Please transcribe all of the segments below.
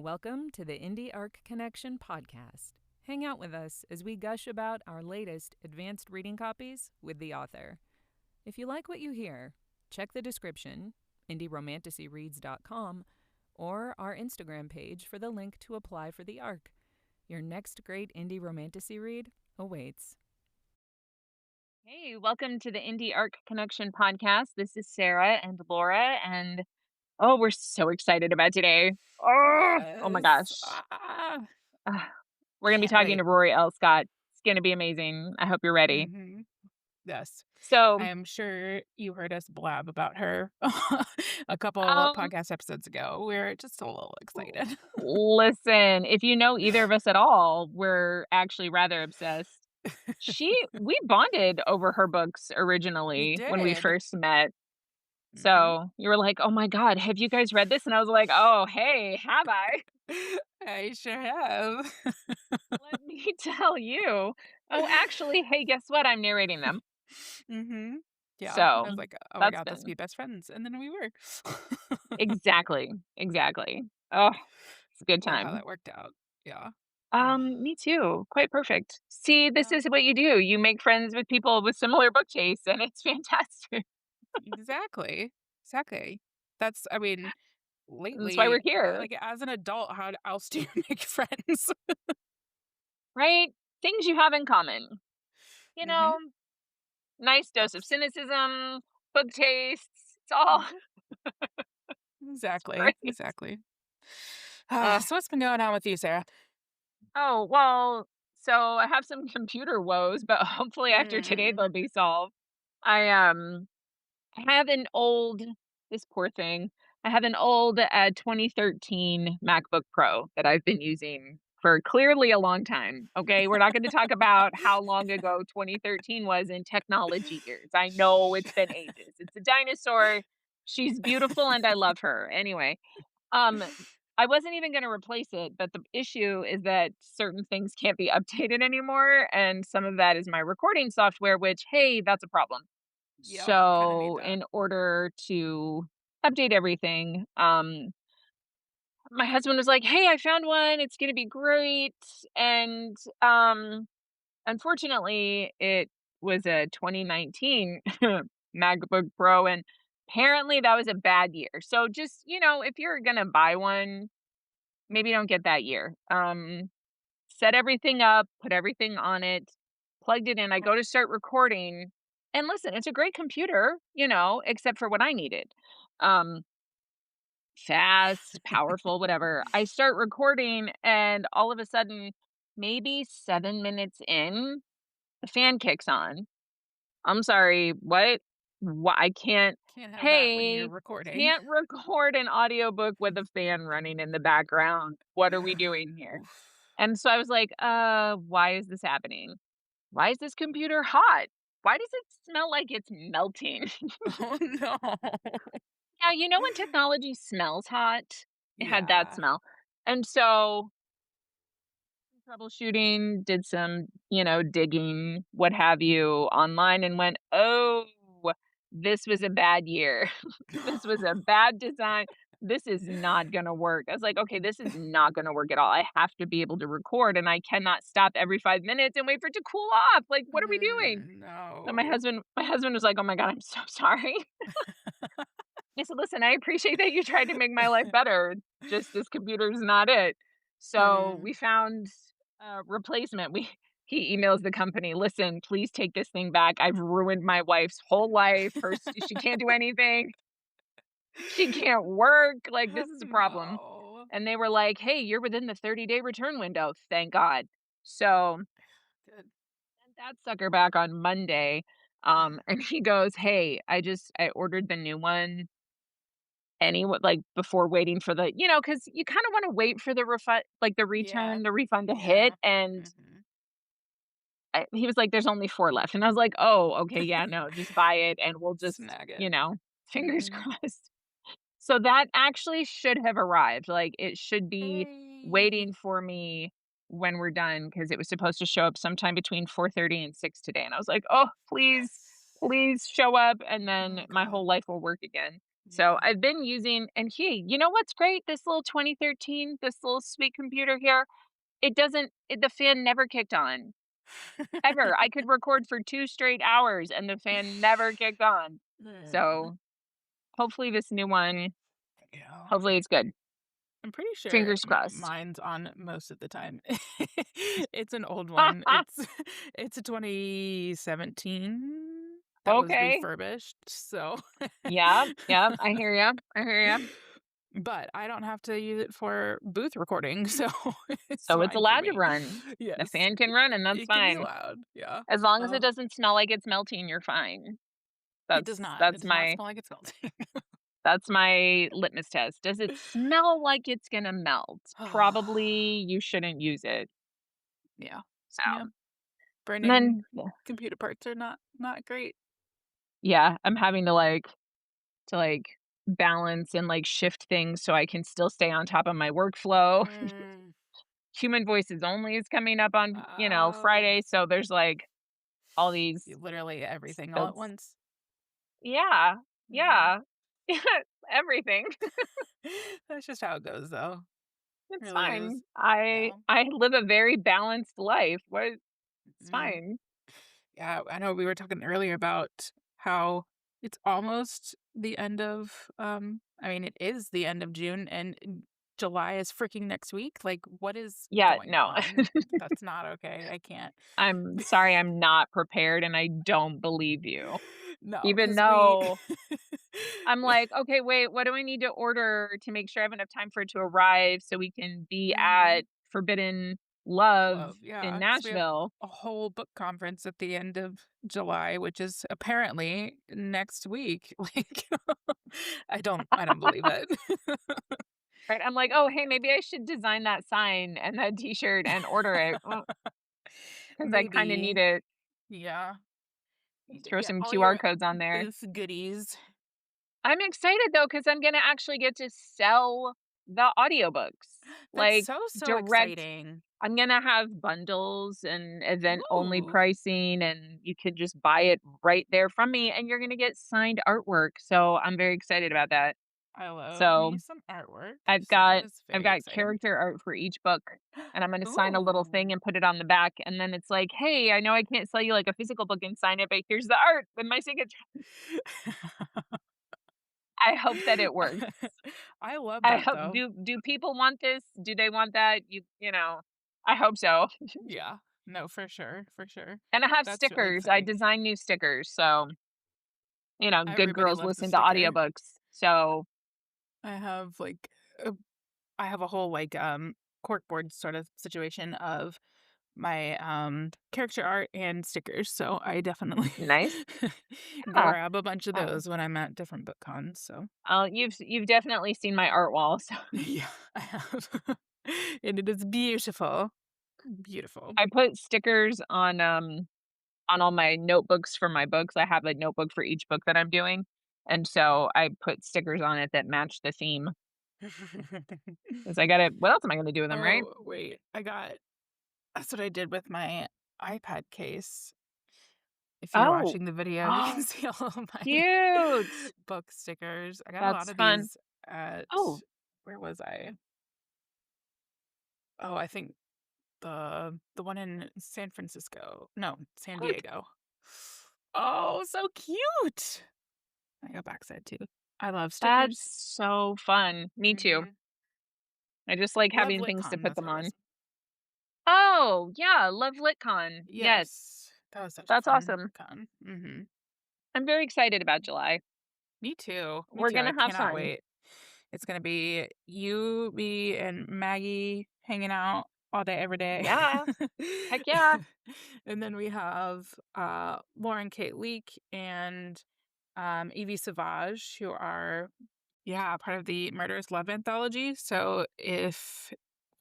Welcome to the Indie Arc Connection podcast. Hang out with us as we gush about our latest advanced reading copies with the author. If you like what you hear, check the description, indieromanticyreads.com, or our Instagram page for the link to apply for the ARC. Your next great indie romanticy read awaits. Hey, welcome to the Indie Arc Connection podcast. This is Sarah and Laura, and we're so excited about today. Oh my gosh. Yes. We're going to be Can't talking wait. to Rory L. Scott. It's going to be amazing. I hope you're ready. Mhm. Yes. So, I am sure you heard us blab about her a couple um, podcast episodes ago. We're just a little excited. listen, if you know either of us at all, we're actually rather obsessed. We bonded over her books We originally when we did. first met. Mhm. So you were like, oh my God, have you guys read this? And I was like, oh, hey, have I? I sure have. Let me tell you. Oh, actually, hey, guess what? I'm narrating them. Mhm. Yeah. So I was like, "Oh my that's god, let's be been best friends." And then we were. exactly. Oh, it's a good Love how time. that worked out. Yeah. Ugh. Me too. Quite perfect. See, this Yeah. is what you do. You make friends with people with similar book tastes, and it's fantastic. Exactly. Exactly. I mean, That's why lately, we're here, like, as an adult, how else do you make friends? right? Things you have in common. You Mhm. know, nice dose of Books. cynicism, book tastes. It's all it's Exactly, great. exactly. Uh, So what's been going on with you, Sarah? oh, well, so I have some computer woes, but hopefully after today Mm. they'll be solved. I I have an old this poor thing. I have an old 2013 MacBook Pro that I've been using for clearly a long time. Okay, we're not going to talk about how long ago 2013 was in technology years. I know it's been ages. It's a dinosaur. She's beautiful and I love her. Anyway, um I wasn't even going to replace it, but the issue is that certain things can't be updated anymore and some of that is my recording software, which hey, that's a problem. Yep, kinda need So, that. in order to update everything, my husband was like, "Hey, I found one. It's gonna be great." And unfortunately, it was a 2019 MacBook Pro, and apparently that was a bad year. So, just if you're gonna buy one, maybe don't get that year. Set everything up, put everything on it, plugged it in. I go to start recording. And listen, it's a great computer, except for what I needed. Um, Fast, powerful, whatever. I start recording, and all of a sudden, maybe 7 minutes in, the fan kicks on. I'm sorry, what? I can't. Can't have that when you're Hey, recording. can't record an audiobook with a fan running in the background. What are we doing here? Oof. And so I was like, why is this happening? Why is this computer hot? Why does it smell like it's melting? Oh, no. Yeah, when technology smells hot? It had that Yeah. smell. And so troubleshooting, did some, digging, what have you, online and went, oh, this was a bad year. This was a bad design. This is not going to work. I was like, okay, this is not going to work at all. I have to be able to record and I cannot stop every 5 minutes and wait for it to cool off. Like, what are we doing? And No. my husband was like, oh my God, I'm so sorry. I said, listen, I appreciate that you tried to make my life better. Just this computer's not it. So Mm. we found a replacement. He emails the company, listen, please take this thing back. I've ruined my wife's whole life. She can't do anything. She can't work. Like, this is a problem. No. And they were like, hey, you're within the 30-day return window. Thank God. So Good. sent that sucker back on Monday. And he goes, hey, I ordered the new one like, before waiting for because you kinda wanna wait for the refund like, Yeah. the refund to hit, Yeah. and Mhm. he was like, "There's only 4 left," and I was like, "Oh, okay, yeah, no, just buy it, and we'll just, Snag it. fingers Mhm. crossed." So that actually should have arrived, like, it should be Hey. waiting for me when we're done because it was supposed to show up sometime between 4:30 and 6 today, and I was like, "Oh, please, Yes. please show up, and then Oh my god. whole life will work again." So Yeah. I've been using, and hey, you know what's great? This little 2013, this little sweet computer here, the fan never kicked on ever. I could record for 2 straight hours and the fan never kicked on. Mm. So hopefully this new one, Yeah. hopefully it's good. I'm pretty sure Fingers crossed. mine's on most of the time. It's an old one. It's it's a 2017 that was Okay. refurbished, so Yeah, yeah, I hear ya. I hear ya. but I don't have to use it for booth recording, so it's So it's fine for allowed to me. run. The Yes, fan can run and that's it can be fine. loud, yeah. As long as it Oh, doesn't smell like it's melting, you're fine. it does That's not. It that's does not my smell like it's melting. that's my litmus test. Does it smell like it's gonna melt? Probably you shouldn't use it. Yeah. So, Yeah. and Burning then computer parts are not great. yeah, I'm having to balance and, shift things so I can still stay on top of my workflow. Mm. Human Voices Only is coming up on, Oh. Friday, so there's, all these Literally everything all at builds. once. Yeah, Mhm. yeah. Everything. That's just how it goes, though. It's Really is. fine. I Yeah. I live a very balanced life. It's Mhm. fine. Yeah, I know we were talking earlier about how it's almost the end of, I mean, it is the end of June and July is freaking next week. Like, what is Yeah, going no. on? That's not okay. I can't. I'm sorry I'm not prepared, and I don't believe you. No, Even because we though I'm like, "Okay, wait, what do I need to order to make sure I have enough time for it to arrive so we can be at Mhm. Forbidden Love Love, in yeah, because we have Nashville?" a whole book conference at the end of July, which is apparently next week. Like, I don't believe it. Right? I'm like, "Oh, hey, maybe I should design that sign and that T-shirt and order it, because I kinda need Maybe, it. yeah. Throw Get some all QR your codes on there." booth goodies. I'm excited though, because I'm gonna actually get to sell the audiobooks, That's like, so direct. exciting. I'm gonna have bundles and event-only Ooh, pricing, and you could just buy it right there from me, and you're gonna get signed artwork, so I'm very excited about that. I love So, me some artwork, I've so that got is I've very got exciting. character art for each book, and I'm gonna sign a little thing Ooh. and put it on the back, and then it's like, "Hey, I know I can't sell you, a physical book and sign it, but here's the art with my signature." I hope that it works. I love I that, hope though. do people want this? Do they want that? I hope so. Yeah. No, for sure, for sure. And I have That's really stickers. I exciting. design new stickers, so, good Everybody girls loves a listen to sticker. audiobooks. So, I have, a I have a whole, corkboard sort of situation of my, character art and stickers, so I definitely nice. Yeah. grab a bunch of Uh, those when I'm at different book cons, so you've definitely seen my art wall, so yeah, I have. And it is beautiful. Beautiful. I put stickers on all my notebooks for my books. I have a notebook for each book that I'm doing, and so I put stickers on it that match the theme. 'Cause I gotta what else am I gonna do with them, right? Oh, wait, that's what I did with my iPad case. If you're Oh. watching the video, you can Oh, see all of my cute. book stickers. I got a lot That's of fun. these at Oh, where was I? Oh, I think the one in San Francisco. No, San good. Diego. Oh, so cute. I got backside too. I love That's stickers. so fun. Me too. Mhm. I just like Love having things to LitCon, put that's them what it on. was. Oh, yeah, love LitCon. Yes, Yes. That was such a that's fun awesome. con. Mhm. I'm very excited about July. Me too. Me We're too. I gonna have cannot fun. wait. It's gonna be you, me, and Maggie hanging out all day, every day. Yeah. Heck yeah. And then we have Lauren Kate Leak and Evie Savage, who are yeah, part of the Murderous Love anthology. So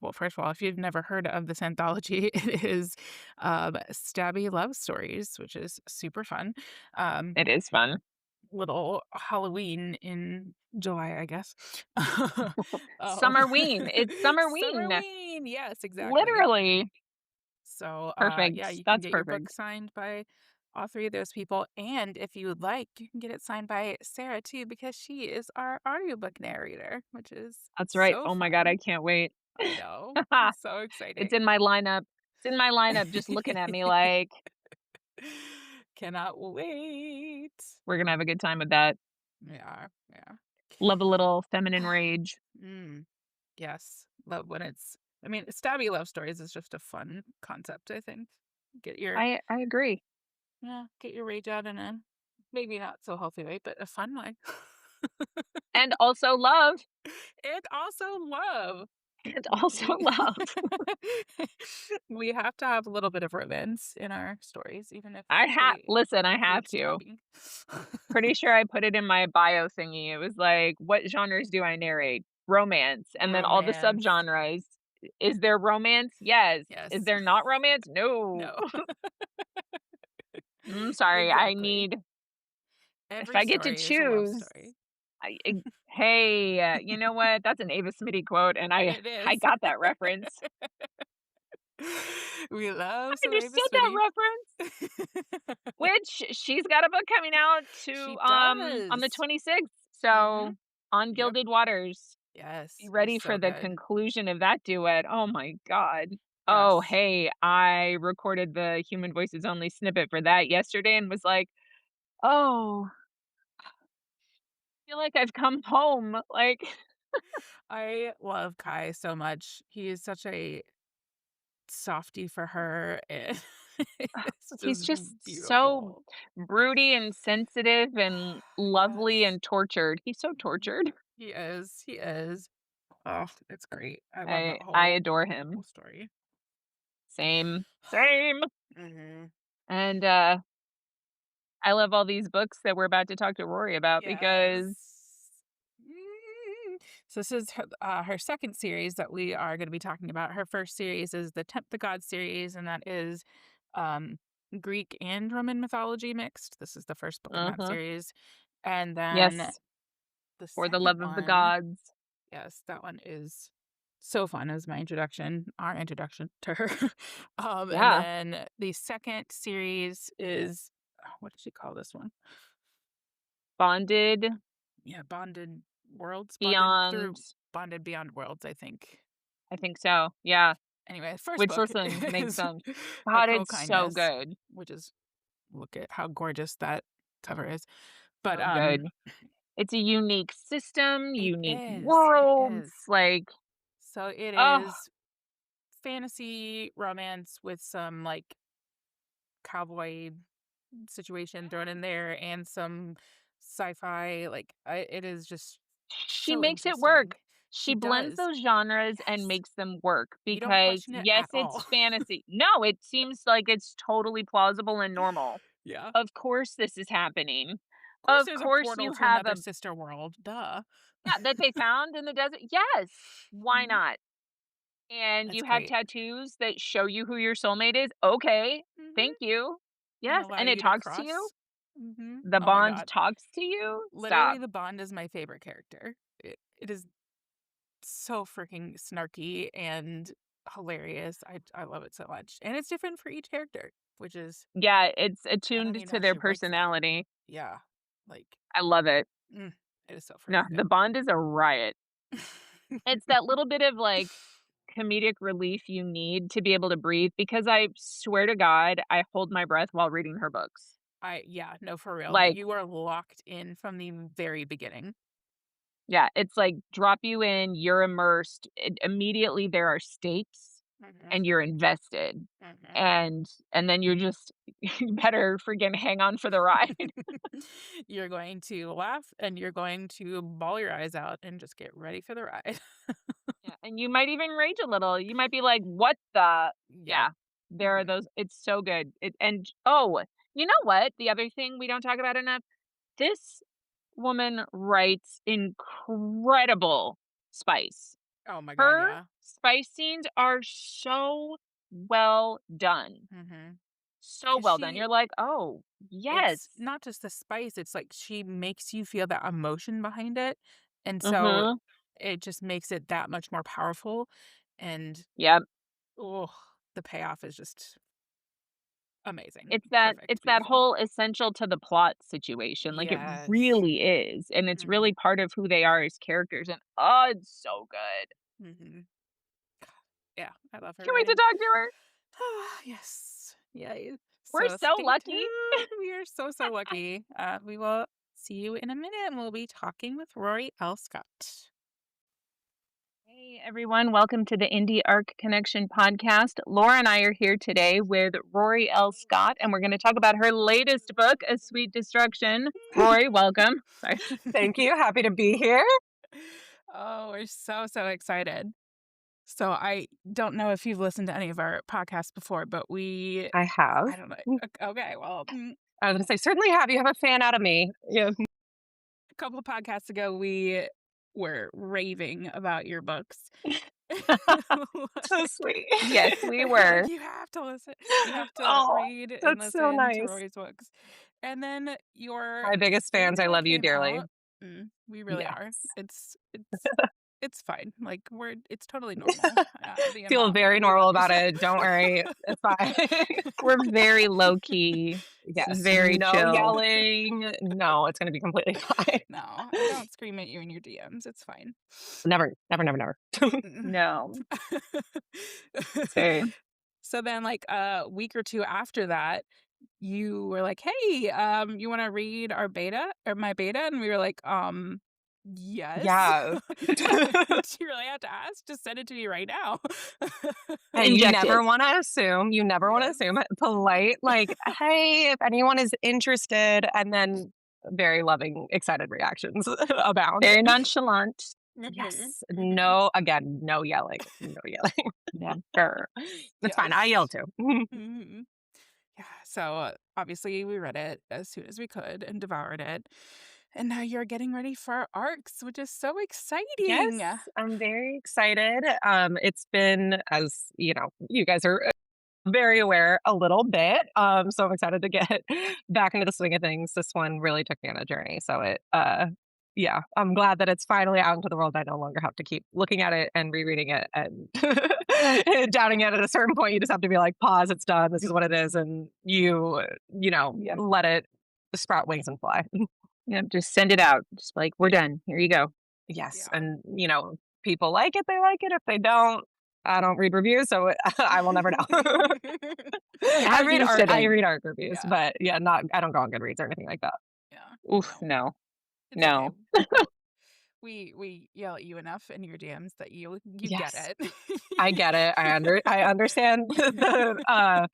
well, first of all, if you've never heard of this anthology, it is stabby love stories, which is super fun. Um, It is fun. little Halloween in July, I guess. Um, Summerween. It's Summerween. Summerween, yes, exactly. Literally. So, Perfect. yeah, you can That's get your book perfect. signed by all 3 of those people, and if you would like, you can get it signed by Sarah too because she is our audiobook narrator, which is That's right. so Oh my god, fun. I can't wait. I know. So It's exciting. in my lineup. It's in my lineup just looking at me like, Cannot wait. "We're gonna have a good time with that." Yeah, yeah. Love a little feminine rage. Mm, yes. Love when it's I mean, stabby love stories is just a fun concept, I think. Get your I agree. yeah, get your rage out in a maybe not so healthy way, but a fun way. And also love. And also love. And also We love. we have to have a little bit of romance in our stories, even if I have they listen, I include have to. stabbing. Pretty sure I put it in my bio thingy. It was like, "What genres do I narrate?" Romance, and then all the Romance. subgenres. Is there romance? Yes. Is Yes. there not romance? No. No. Sorry, I Exactly. need if Every I get to story is a love choose, story. hey, you know what? That's an Ava Smitty quote, and I It I is. got that reference. We love I some just Mavis said that Smitty. reference, which she's got a book coming out She on the does. 26th, Mhm. so on Yep. Gilded Waters. Be Yes, it's ready for so the good. conclusion of that duet. Oh my god. Oh, Yes. hey, I recorded the Human Voices Only snippet for that yesterday and was like, "Oh, I feel like I've come home." Like, I love Kai so much. He is such a softie for her, and it's he's just just so beautiful. broody and sensitive and lovely Yes. and tortured. He's so Mhm. tortured. He is, he is. Oh, it's great. I love that I adore whole him. story. Same. Same. Mhm. And, I love all these books that we're about to talk to Rory about because Yes. So this is her second series that we are going to be talking about. Her first series is the Tempt the Gods series, and that is um, Greek and Roman mythology mixed. This is the first book in that uh-huh. series. And then Yes, the for the second love of the one, gods. yes, that one is so fun as my introduction, our introduction to her. And Yeah, then the second series is, what did she call this one? bonded Yeah, Bonded Worlds, Bonded beyond through Bonded Beyond Worlds, I think. I think so, yeah, Anyway, the first which book listen, makes is sense. A God, Cruel it's so Kindness, good, which is look at how gorgeous that cover is. But, so good. It's a unique system, it unique is, it worlds, is. like, So it oh, is fantasy romance with some, like, cowboy situation thrown in there and some sci-fi, like, it is just she so makes it interesting. work. She She blends does. those genres and Yes. makes them work You don't because, question it yes, at it's all. fantasy. No, it seems like it's totally plausible and normal. Yeah. Of course this is happening. Of course, Of there's a course portal you to have another a sister world, duh. yeah, that they found in the desert. Yes, why Mhm. not? And That's you have great. tattoos that show you who your soulmate is. Okay, Mhm. thank you. And Yes, allow and it you to talks to you. cross. Mhm. The Oh my bond god. talks to you. Literally, Stop. the Bond is my favorite character. It is so freaking snarky and hilarious. I love it so much, and it's different for each character, which is Yeah, it's I don't attuned even know to how their she writes that. personality. Yeah. Like, I love it. mm, it is so No, freaking the good. bond is a riot. It's that little bit of like comedic relief you need to be able to breathe because I swear to God, I hold my breath while reading her books. Yeah, no, for real. Like, You are locked in from the very beginning. yeah, it's like drop you in, you're immersed. Immediately there are stakes Mhm. and you're invested. Mhm. And then you're just you better freaking hang on for the ride. You're going to laugh and you're going to bawl your eyes out and just get ready for the ride. Yeah, and you might even rage a little. You might be like, "What the" Yep. Yeah, there are Mhm. those it's so good. Oh, you know what? The other thing we don't talk about enough, this woman writes incredible spice. Oh my god, Her yeah. spice scenes are so well done. Mhm. So 'Cause well done. she You're like, "Oh, yes." it's not just the spice, it's like she makes you feel that emotion behind it, and so Mhm. it just makes it that much more powerful, and, Yep. oh, the payoff is just amazing, it's perfect, that beautiful. whole essential to the plot situation, like, it Yes. really is, and it's really Mhm, part of who they are as characters, and, oh, it's so good. mhm. Yeah, I love her Can't wait to writing. talk to her. Yes. Yay. We're So so stay lucky. tuned. We are so, so lucky. We will see you in a minute and we'll be talking with Rory L. Scott. Hey everyone, welcome to the Indie Arc Connection podcast. Laura and I are here today with Rory L. Scott, and we're going to talk about her latest book, A Sweet Destruction. Rory, welcome. Sorry. Thank you. Happy to be here. Oh, we're so, so excited. So I don't know if you've listened to any of our podcasts before, but I have. I don't know. Okay, well, I was going to say, certainly have. You have a fan out of me. Yeah. a couple of podcasts ago, we were raving about your books. So Like, sweet. Yes, we like, were. you have to listen. You have to Oh, read and that's so listen to nice. Rory's books. And then your My biggest fans. I baby love you came dearly. out. We really are. Yes. It's fine. Like it's totally normal. The Feel amount very that we normal love your about stuff. it. Don't worry. It's fine. We're very low key, Yes. very No chill. yelling. No, it's going to be completely fine. No, I don't scream at you in your DMs. It's fine. Never, never, never, never. Mm. No, same. So then, like a week or two after that, you were like, "Hey, you want to read our beta or my beta?" And we were like, yes." Yeah. Did you really have to ask? Just send it to me right now. Hey, you Inject it. never want to assume. You never want to Yes. assume. Polite, like, hey, if anyone is interested, and then very loving, excited reactions abound. Very nonchalant. Mhm, Yes. mhm. No, again, no yelling. No yelling. Never. It's fine. I yell Yes. too. Mhm. Yeah, so, obviously, we read it as soon as we could and devoured it, and now you're getting ready for our arcs, which is so Yes, exciting. I'm very excited. It's been, as you know, you guys are very aware a little bit. So I'm excited to get back into the swing of things. This one really took me on a journey. So yeah, I'm glad that it's finally out into the world. I no longer have to keep looking at it and rereading it and doubting it at a certain point. You just have to be like, pause, it's done. This is what it is. And Yep. let it sprout wings and fly. Yep. Just send it out. Just like, we're done. Here you go. Yes. Yeah. And, people like it, they like it. If they don't, I don't read reviews, so I will never know. As you I shouldn't. read art reviews, Yeah, but yeah, not I don't go on Goodreads or anything like that. yeah. Oof, No, no. it's okay. No. We yell at you enough in your DMs that you get Yes, it. I get it. I understand the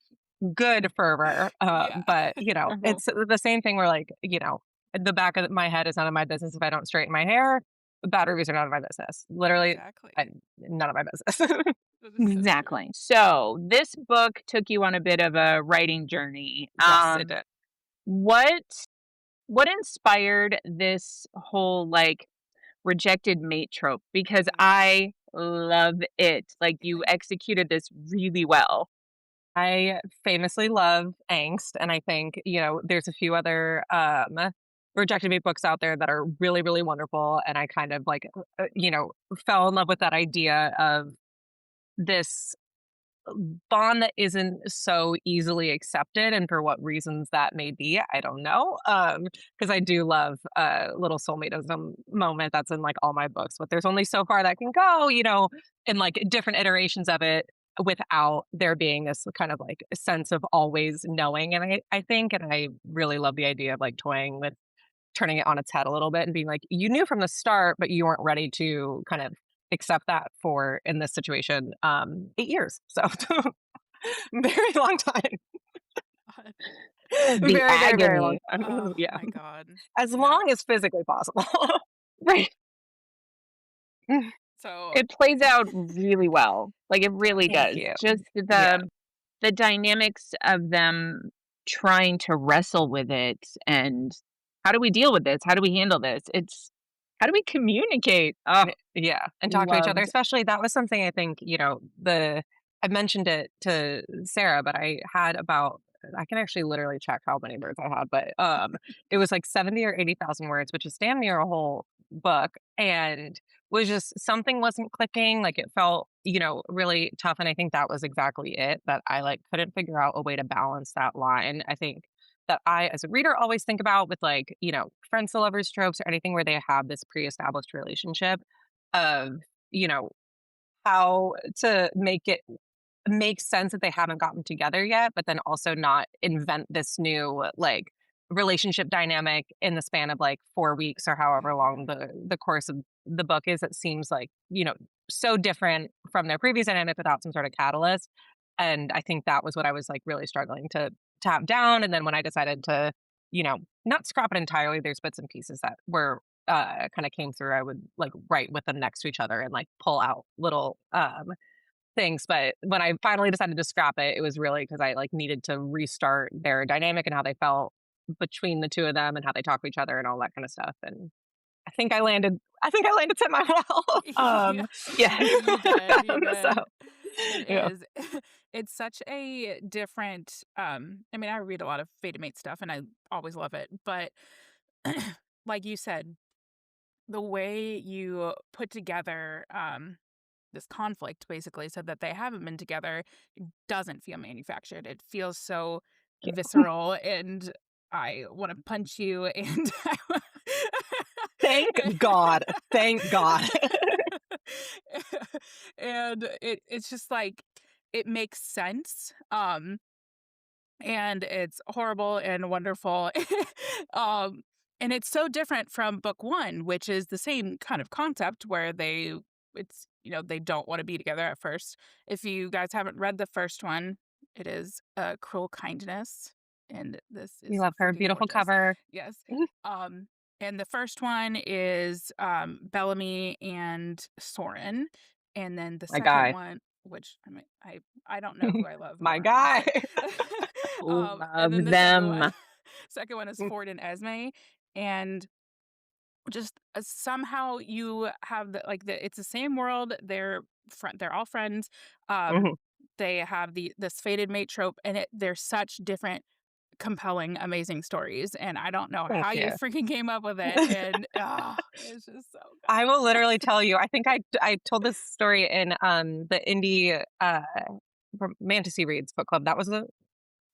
good fervor, Yeah. but Uh-huh. it's the same thing where like the back of my head is none of my business if I don't straighten my hair. Bad reviews are none of my business. Literally, Exactly. none of my business. That is so true. Exactly. So this book took you on a bit of a writing journey. Yes, it did. What what inspired this whole like rejected mate trope? Because Mm, I love it. Like you amazing. executed this really well. I famously love angst, and I think, there's a few other rejected me books out there that are really, really wonderful. And I kind of like, fell in love with that idea of this bond that isn't so easily accepted, and for what reasons that may be, I don't know. Because I do love a little soulmateism moment that's in like all my books, but there's only so far that can go, in like different iterations of it without there being this kind of like sense of always knowing. And I think, and I really love the idea of like toying with turning it on its head a little bit and being like, you knew from the start, but you weren't ready to kind of accept that for in this situation 8 years. So very long time. God. The Very, very, very long agony. time. Oh Yeah, my God. as Yeah. long as physically possible. Right. So It plays out really well. Like, it it really does. Thank does. you. Just Yeah, the dynamics of them trying to wrestle with it, and how do we deal with this? How do we handle this? It's how do we communicate? Oh, yeah, and talk to each other. loved. Especially that was something I think the I mentioned it to Sarah, but I had about I can actually literally check how many words I had, but it was like 70 or 80,000 words, which is damn near a whole book and was just something wasn't clicking. Like it felt, really tough. And I think that was exactly it, that I like couldn't figure out a way to balance that line. I think that I, as a reader, always think about with like, friends to lovers tropes or anything where they have this pre established relationship of, you know, how to make it makes sense that they haven't gotten together yet, but then also not invent this new like relationship dynamic in the span of like 4 weeks or however long Mhm. the course of the book is. It seems like, so different from their previous dynamic without some sort of catalyst. And I think that was what I was like really struggling to tap down. And then when I decided to, not scrap it entirely, there's bits and pieces that were kind of came through. I would like write with them next to each other and like pull out little things, but when I finally decided to scrap it, it was really because I, like, needed to restart their dynamic and how they felt between the 2 of them and how they talk to each other and all that kinda stuff, and I think I landed semi-well. Yeah, Yeah. you did, you So, did. It yeah. is. It's such a different, I mean, I read a lot of Fated Mate stuff, and I always love it, but like you said, the way you put together, this conflict basically so that they haven't been together doesn't feel manufactured. It feels so visceral, and I wanna punch you, and Thank God. Thank God. and it's just like it makes sense, and it's horrible and wonderful. um, and it's so different from book 1, which is the same kind of concept where they don't wanna be together at first. If you guys haven't read the first one, it is, Cruel Kindness, and this We is love her freaking beautiful gorgeous. cover. Yes. Um, and the first one is, Bellamy and Soren, and then the My second guy. one, which I don't know who I love My more, honestly. guy. And Love then the second one them. second one is Ford and Esme, and just, somehow you have it's the same world, they're all friends, Mhm. they have this fated mate trope, and they're such different, compelling, amazing stories, and I don't know Thank how you you. freaking came up with it, and, it's just so I will good. literally tell you, I think I told this story in, the indie, Fantasy Reads book club. That was the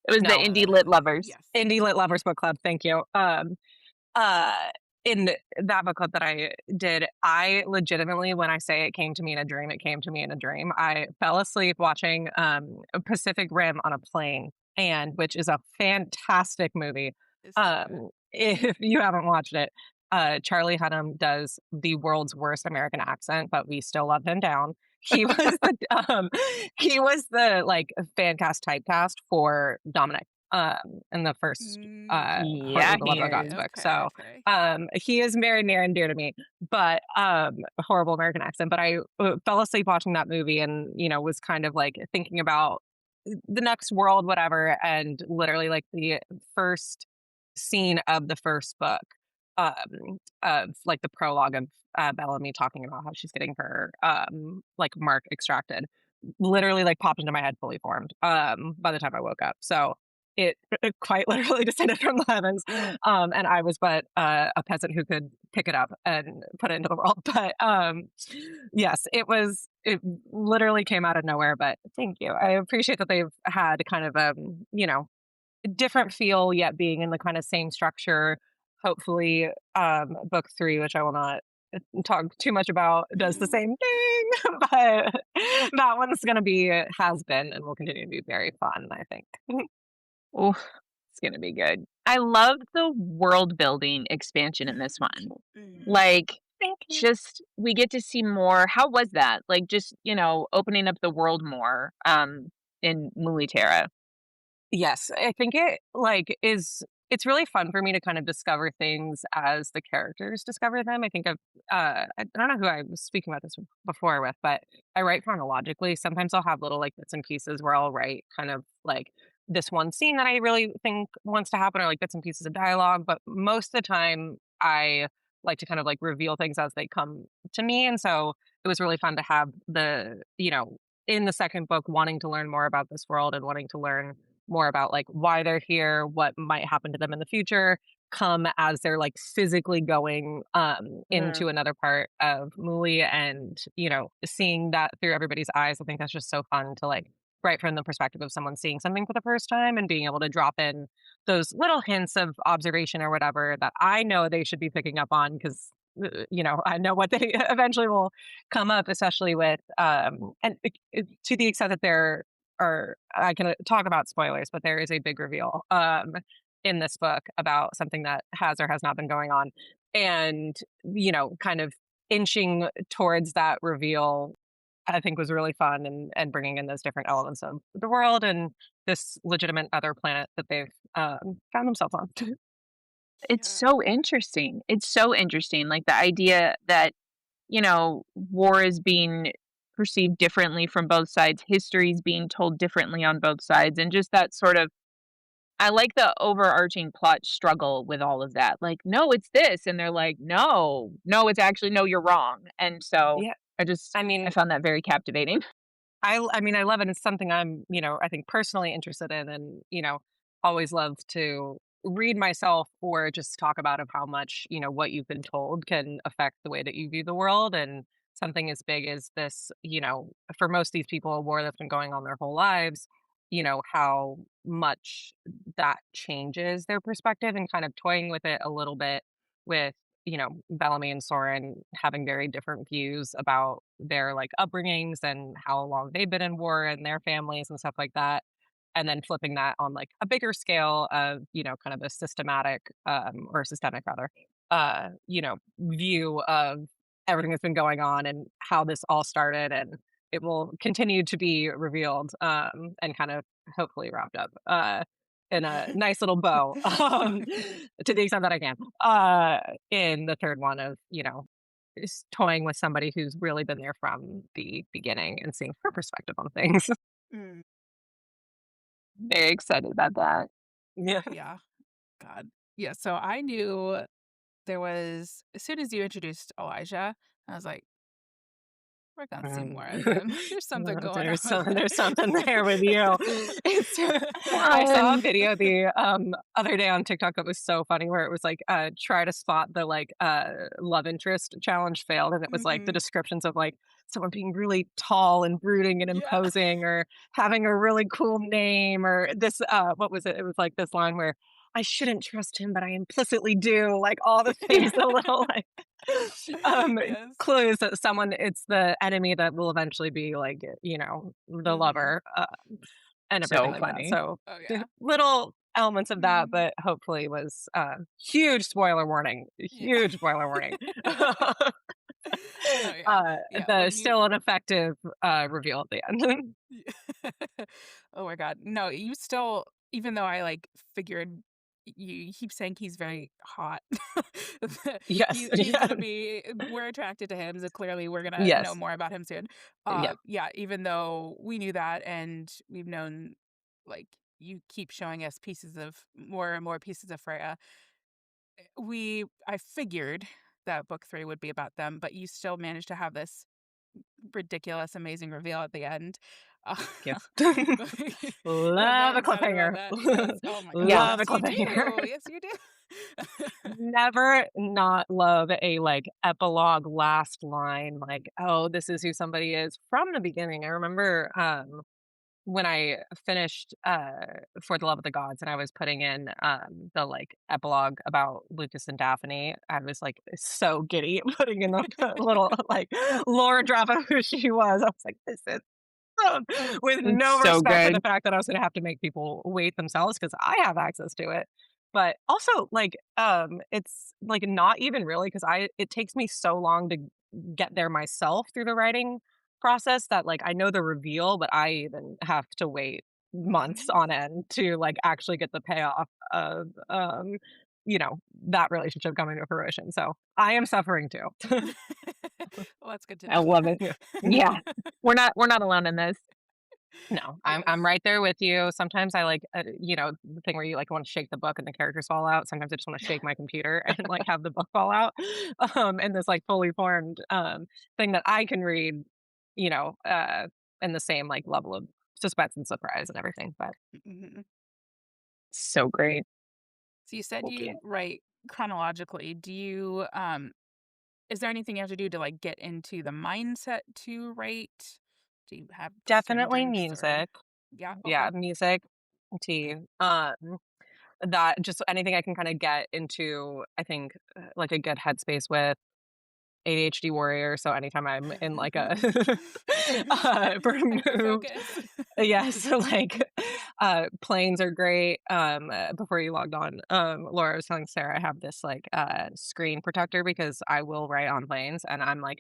It was the no, indie lit lovers. Yes. Indie Lit Lovers book club, thank you. Uh, in that book club that I did, I legitimately, when I say it came to me in a dream, it came to me in a dream. I fell asleep watching, Pacific Rim on a plane, and which is a fantastic movie. It's so good. If you haven't watched it, Charlie Hunnam does the world's worst American accent, but we still love him down. He was the, like, fan cast typecast for Dominic, in the first Yeah, Horton the he Love of is. God's book. Okay, So okay. he is very near and dear to me, but horrible American accent. But I fell asleep watching that movie and, was kind of like thinking about the next world, whatever. And literally, like, the first scene of the first book, of like the prologue of Bellamy talking about how she's getting her like mark extracted, literally like popped into my head fully formed by the time I woke up. So it quite literally descended from the heavens. And I was but a peasant who could pick it up and put it into the world. But yes, it literally came out of nowhere. But thank you. I appreciate that they've had kind of different feel yet being in the kind of same structure. Hopefully, book 3, which I will not talk too much about, does the same thing, but that one's gonna be has been and will continue to be very fun, I think. Ooh, it's gonna be good. I love the world building expansion in this one. Mhm. Like, Thank you. just we get to see more. How was that? Like, just, opening up the world more, in Mulitera. Yes, I think it's really fun for me to kind of discover things as the characters discover them. I think I don't know who I was speaking about this before with, but I write chronologically. Sometimes I'll have little like bits and pieces where I'll write kind of like this one scene that I really think wants to happen or like bits and pieces of dialogue, but most of the time I like to kind of like reveal things as they come to me. And so it was really fun to have in the second book wanting to learn more about this world and wanting to learn more about like why they're here, what might happen to them in the future, come as they're like physically going Mhm. into another part of Muli, and seeing that through everybody's eyes. I think that's just so fun to like write from the perspective of someone seeing something for the first time and being able to drop in those little hints of observation or whatever that I know they should be picking up on, because I know what they eventually will come up, especially with and to the extent that there are, I can talk about spoilers, but there is a big reveal in this book about something that has or has not been going on, and kind of inching towards that reveal, I think was really fun, and bringing in those different elements of the world and this legitimate other planet that they've found themselves on. It's Yeah. so interesting. It's so interesting, like, the idea that, war is being perceived differently from both sides, history is being told differently on both sides, and just that sort of I like the overarching plot struggle with all of that, like, "No, it's this," and they're like, "No, no, it's actually no, you're wrong," and so Yeah, I I mean, found that very captivating. I mean, I love it. It's something I'm, I think personally interested in, and, always love to read myself or just talk about of how much, what you've been told can affect the way that you view the world. And something as big as this, for most of these people, a war that's been going on their whole lives, how much that changes their perspective, and kind of toying with it a little bit with, Bellamy and Soren having very different views about their like upbringings and how long they've been in war and their families and stuff like that. And then flipping that on like a bigger scale of, kind of a systematic or systemic rather, view of everything that's been going on and how this all started. And it will continue to be revealed and kind of hopefully wrapped up in a nice little bow, to the extent that I can, in the third one of, just toying with somebody who's really been there from the beginning and seeing her perspective on things. Mm, Very excited about that. Yeah. yeah. God. Yeah. So I knew there was, as soon as you introduced Elijah, I was like, we're going to see Mm. more of him. There's something going on with There's something him. there with you. It's I saw a Fun. video the other day on TikTok that was so funny, where it was like try to spot the like love interest challenge failed, and it was like the Hmm. descriptions of like someone being really tall and brooding and Yeah. imposing, or having a really cool name, or this what was it? It was like this line where I shouldn't trust him, but I implicitly do, like all the things, the little like um Yes. clues that someone, it's the enemy that will eventually be like, the Hmm. lover, and everything So like that. funny. So Oh, the yeah. little elements of that, Mhm. but hopefully was huge spoiler warning, Yeah. huge spoiler warning. Oh, yeah. Yeah. The When he still an effective reveal at the end. Yeah. Oh my god. No, you still, even though I, like, figured you keep saying he's very hot. Yes. He's Yeah. gonna be we're attracted to him, so clearly we're gonna know Yes. more about him soon. Yeah. Yeah, even though we knew that and we've known, like, you keep showing us pieces of more and more pieces of Freya, I figured that book 3 would be about them, but you still managed to have this ridiculous, amazing reveal at the end. Uh, Yes. I'm Love very a excited about cliffhanger. that. Yes. Oh my god. Yeah. Love a Yes, you cliffhanger. do. Yes, you do. Never not love a, like, epilogue last line, like, "Oh, this is who somebody is," from the beginning. I remember, when I finished, For the Love of the Gods, and I was putting in, the, like, epilogue about Lucas and Daphne, I was, like, so giddy putting in the little, like, lore drop of who she was. I was like, "This is so," with It's no so respect for the good. fact that I was gonna have to make people wait themselves, because I have access to it. But also, like, it's, like, not even really, because I it takes me so long to get there myself through the writing process that, like, I know the reveal, but I even have to wait months on end to, like, actually get the payoff of, that relationship coming to fruition. So, I am suffering too. Well, that's good to I know. love it. Yeah. Yeah. We're not alone in this. No, Yes. I'm right there with you. Sometimes I like, the thing where you like want to shake the book and the characters fall out. Sometimes I just want to shake my computer and like have the book fall out, in this like fully formed thing that I can read, you know, uh, in the same like level of suspense and surprise and everything. But Mhm. So great. So you said Okay. you write chronologically. Do you is there anything you have to do to like get into the mindset to write? Do you have certain Definitely drinks or music. yeah, Yeah, okay. music, tea. That just anything I can kind of get into, I think, like a good headspace with. ADHD warrior, so anytime I'm in like a for Hyper move focus. yeah, so like, planes are great, before you logged on, Laura was telling Sarah I have this like, screen protector because I will write on planes, and I'm like,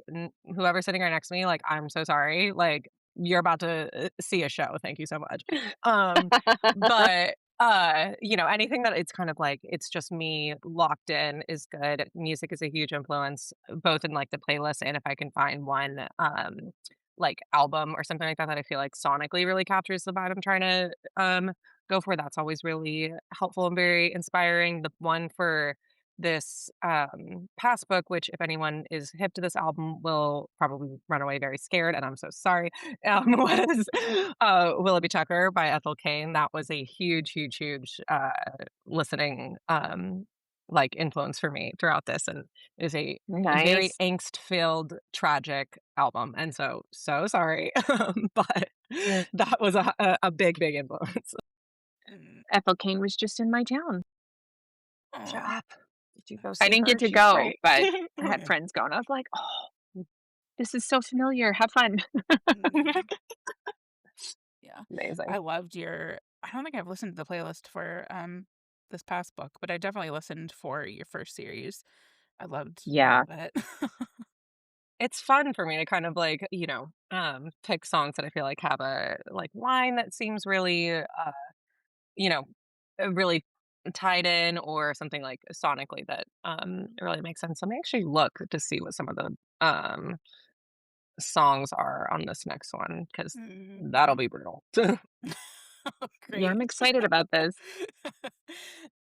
whoever's sitting right next to me, like, I'm so sorry, like, you're about to, see a show, thank you so much." Um, but anything that it's kind of like it's just me locked in is good. Music is a huge influence, both in like the playlist and if I can find one like album or something like that that I feel like sonically really captures the vibe I'm trying to go for. That's always really helpful and very inspiring. The one for this past book, which if anyone is hip to this album will probably run away very scared, and I'm so sorry, was Willoughby Tucker by Ethel Kane. That was a huge, huge, huge listening like influence for me throughout this, and it is a very Nice. angst filled, tragic album. And so, so sorry, but that was a big, big influence. Mm. Ethel Kane was just in my town. Shut Aw. up! Did you go I see didn't get her? to She's go, great. but I had friends going. I was like, "Oh, this is so familiar. Have fun." Mm. Yeah. Amazing. I loved your I don't think I've listened to the playlist for, this past book, but I definitely listened for your first series. I loved all Yeah. of it. It's fun for me to kind of like, pick songs that I feel like have a like line that seems really, you know, really tied in or something like sonically that it really makes sense. Let me actually look to see what some of the songs are on this next one because that'll Mhm. be brutal. Oh, Yeah, I'm great. excited about this.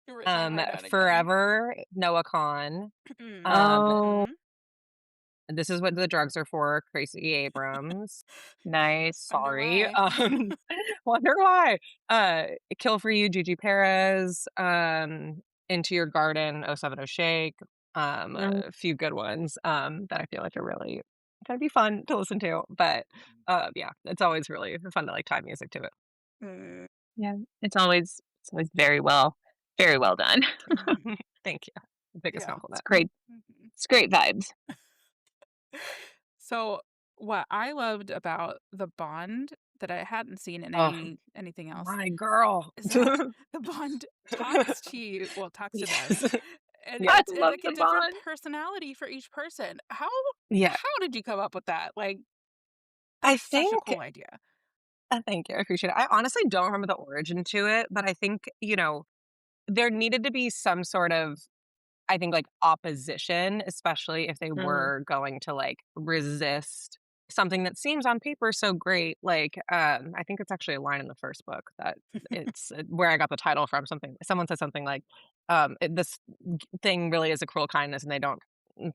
You written my heart out again. Forever Noah Khan. Oh, Mhm. This is what the drugs are for, Tracy Abrams. nice. Wonder Sorry, why. wonder why. Uh, Kill for You, Gigi Perez, Into Your Garden, Oh 07 Shake, Mm, a few good ones, that I feel like are really gonna be fun to listen to, but, yeah, it's always really fun to, like, tie music to it. Mm, yeah, it's always very well done. mhm. Thank you. Biggest Yeah. compliment. Mhm. It's great vibes. So, what I loved about the Bond that I hadn't seen in Oh, anything else my girl. is that the Bond talks to you well, talks to them, Yes. and Yeah, I it's love like a the different bond. personality for each person. yeah. How did you come up with that? Like, I that's such a think cool idea. thank you, I appreciate it. I honestly don't remember the origin to it, but I think, there needed to be some sort of I think, like, opposition, especially if they Mm. were going to, like, resist something that seems on paper so great, like, I think it's actually a line in the first book that it's where I got the title from, someone said something like, "This thing really is a cruel kindness, and they don't mm,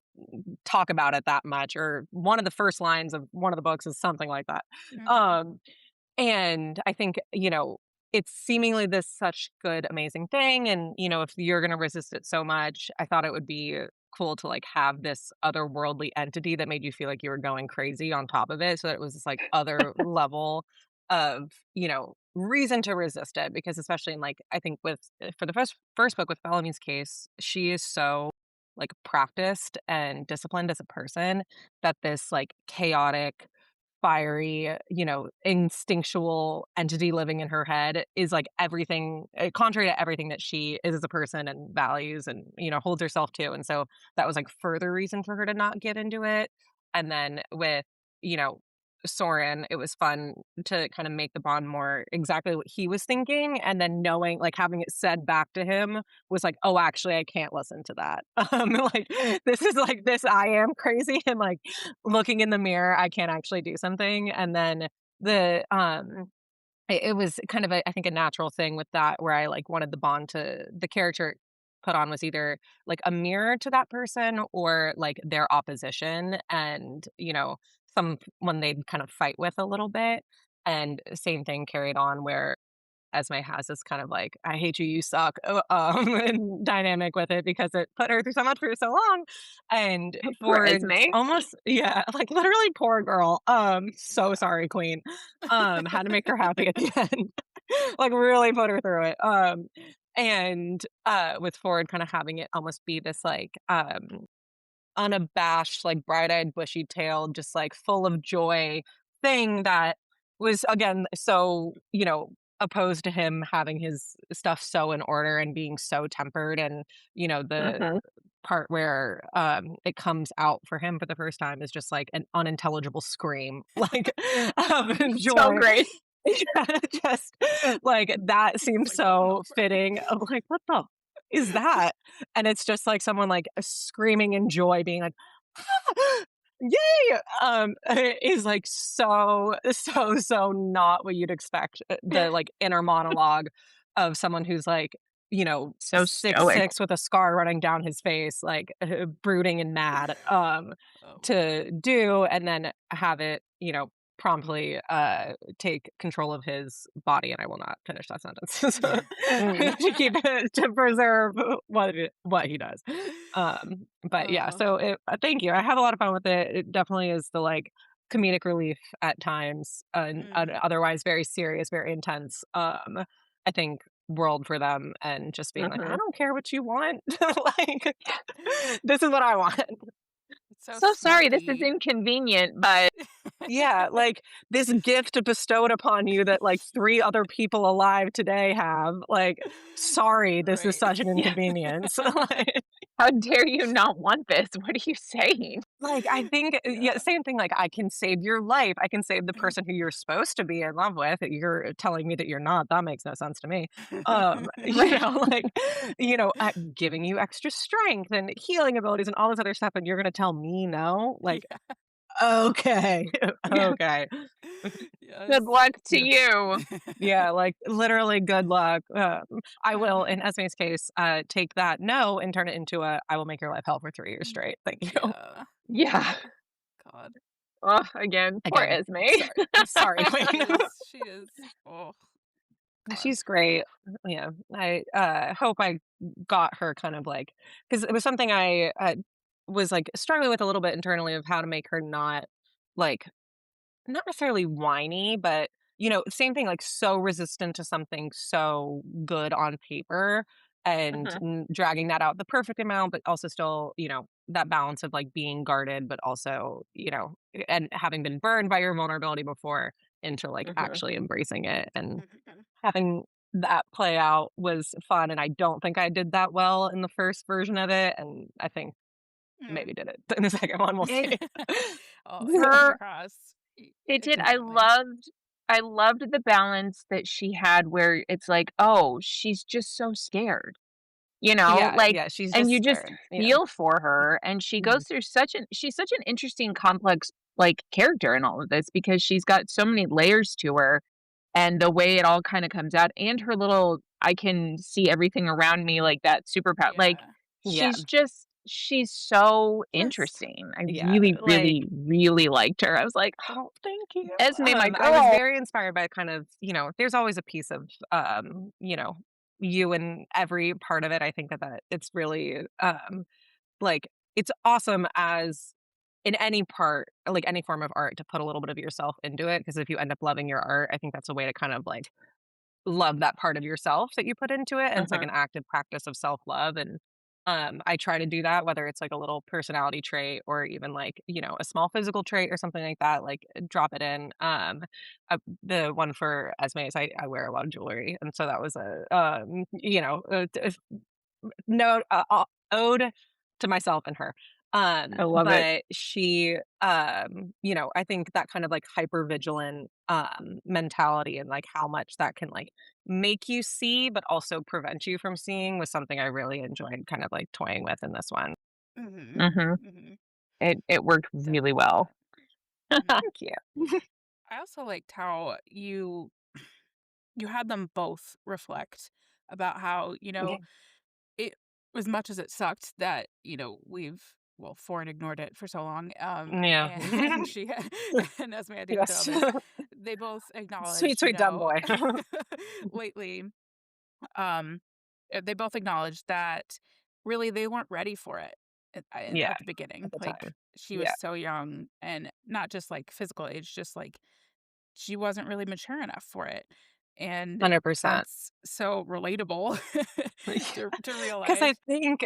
talk about it that much," or one of the first lines of one of the books is something like that. Mhm. Um and I think, it's seemingly this such good, amazing thing. And, if you're going to resist it so much, I thought it would be cool to like have this otherworldly entity that made you feel like you were going crazy on top of it. So that it was this like other level of, reason to resist it. Because especially in like, I think for the first book with Bellamy's case, she is so like practiced and disciplined as a person that this like chaotic fiery, instinctual entity living in her head is like everything contrary to everything that she is as a person and values and, holds herself to. And so that was like further reason for her to not get into it. And then with, you know, Soren, it was fun to kind of make the bond more exactly what he was thinking. And then knowing, like having it said back to him was like, oh, actually, I can't listen to that. Like this is like this, I am crazy. And like looking in the mirror, I can't actually do something. And then it was kind of I think a natural thing with that where I like wanted the bond to the character put on was either like a mirror to that person or like their opposition and, someone they'd kind of fight with a little bit. And same thing carried on where Esme has this kind of like, I hate you, you suck, dynamic with it because it put her through so much for so long. And Poor Ford Esme. almost, yeah, like literally poor girl. So Yeah. sorry, Queen. Had to make her happy at the end. Like really put her through it. And with Ford kind of having it almost be this like unabashed, like bright-eyed, bushy-tailed, just like full of joy thing that was again so, opposed to him having his stuff so in order and being so tempered and, the Mhm. part where it comes out for him for the first time is just like an unintelligible scream like of So joy. great. Yeah, just like that It's seems like, "Oh, no." so fitting of like, what the is that? And it's just like someone like screaming in joy, being like, yay! Is like so not what you'd expect. The like inner monologue of someone who's like, So 6'6" stoic. with a scar running down his face, like brooding and mad, Oh. to do, and then have it, promptly take control of his body, and I will not finish that sentence Mm. to keep it to preserve what he does. But yeah, Oh. so thank you. I have a lot of fun with it. It definitely is the like comedic relief at times, and Mhm. otherwise very serious, very intense. I think world for them, and just being like, I Mhm. don't care what you want, like this is what I want. It's so So sorry, this is snarky. inconvenient, but Yeah, like, this gift bestowed upon you that, like, 3 other people alive today have, like, sorry, this is Right. such an yeah, inconvenience. how dare you not want this? What are you saying? I think yeah, Yeah. same thing, like, I can save your life, I can save the person who you're supposed to be in love with, you're telling me that you're not, that makes no sense to me. Right. Like, giving you extra strength and healing abilities and all this other stuff, and you're gonna tell me no? Like, Yeah. okay, okay. Good Yes. luck to you. Yeah, like, literally, good luck. I will, in Uh, Esme's case, take that "no" and turn it into a "I will make your life hell for 3 years straight. Thank you." yeah. Yeah. God. Oh, again, poor Again, Esme. sorry, She Queen. is. She is. Oh, God. She's great. Yeah, I, hope I got her kind of, like, because it was something I, was, like, struggling with a little bit internally of how to make her not, like, not necessarily whiny, but, same thing, like, so resistant to something so good on paper and Mhm, dragging that out the perfect amount, but also still, that balance of, like, being guarded, but also, and having been burned by your vulnerability before into, like, mhm. actually embracing it and Mhm. having that play out was fun, and I don't think I did that well in the first version of it, and I think Mm. maybe did it in the second one, we'll It see. Oh, it comes her across. it It did. can definitely. I loved the balance that she had where it's like, "Oh, she's just so scared." Yeah, Like yeah, she's and just you just scared, yeah. feel for her, and she Mhm. goes through she's such an interesting, complex, like, character in all of this because she's got so many layers to her, and the way it all kinda comes out, and her little, "I can see everything around me," like, that superpower, like, Yeah. Yeah, she's so Yes. interesting. I yeah, really, like really, really liked her. I was like, "Oh, thank you. Esme, my I was girl." very inspired by kind of, there's always a piece of, you in every part of it. I think that it's really, like, it's awesome as in any part, like, any form of art to put a little bit of yourself into it, because if you end up loving your art, I think that's a way to kind of, like, love that part of yourself that you put into it, and it's like Uh-huh, an active practice of self-love, and, I try to do that, whether it's like a little personality trait or even like, a small physical trait or something like that, like, drop it in. The one for Esme is I wear a lot of jewelry, and so that was a no, ode to myself and her. I love it. But she, I think that kind of like hyper vigilant mentality and like how much that can like make you see, but also prevent you from seeing was something I really enjoyed kind of like toying with in this one. Mhm. Mhm. Mhm. It worked really Definitely well. that. Mhm. Thank you. I also liked how you had them both reflect about how, Yeah. it as much as it sucked that, we've well, Ford ignored it for so long, Yeah. and she and Esme had to go through all Yes. this. They both Sweet, acknowledged, sweet dumb boy. lately, um, they both acknowledged that really they weren't ready for it Yeah, at the at beginning. the Like time. she was Yeah, so young, and not just like physical age, just like she wasn't really mature enough for it. And 100%. that's so relatable to real Because I life. think,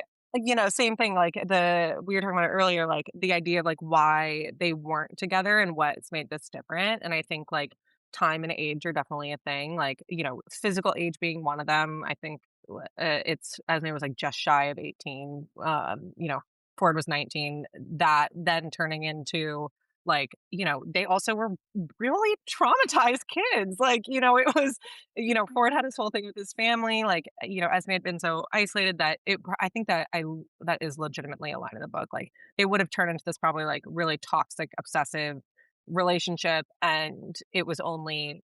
same thing, like, we were talking about it earlier, like, the idea of, like, why they weren't together and what's made this different, and I think, like, time and age are definitely a thing, like, physical age being one of them, I think, it's Esme was, like, just shy of 18, Ford was 19, that then turning into, like, they also were really traumatized kids, like, it was Ford had Mhm, his whole thing with his family, like, Esme had been so isolated that I think that is legitimately a line in the book, like, they would have turned into this probably, like, really toxic, obsessive relationship, and it was only,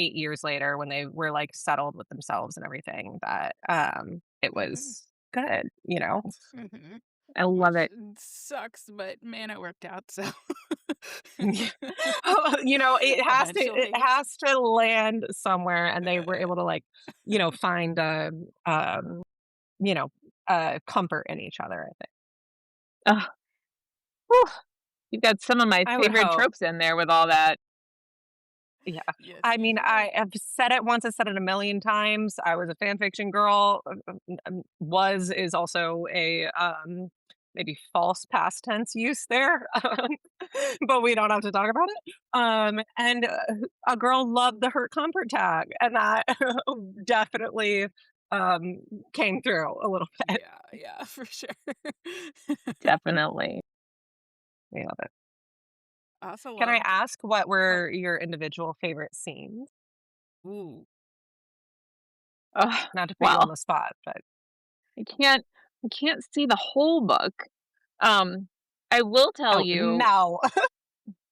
8 years later when they were, like, settled with themselves and everything that, it mhm, was good. mhm. I love Which it. sucks, but man, it worked out. So Yeah. It eventually, has to land somewhere, and they were able to, like, find you know, comfort in each other, I think. Ugh, whew, you've got some of my I would favorite hope. tropes in there with all that. Yeah. yes, I you mean, do. I have said it once, I said it a million times. I was a fan fiction girl. Is also a, maybe false past tense use there, but we don't have to talk about it. And, a girl loved the hurt comfort tag, and that definitely, um, came through a little bit. Yeah, yeah, for sure. Definitely. I love it. I also Can I loved. ask what Oh, were your individual favorite scenes? ooh, Ugh, Not to put you on well, the spot, but I can't I can't see the whole book. Um, I will tell oh, you no.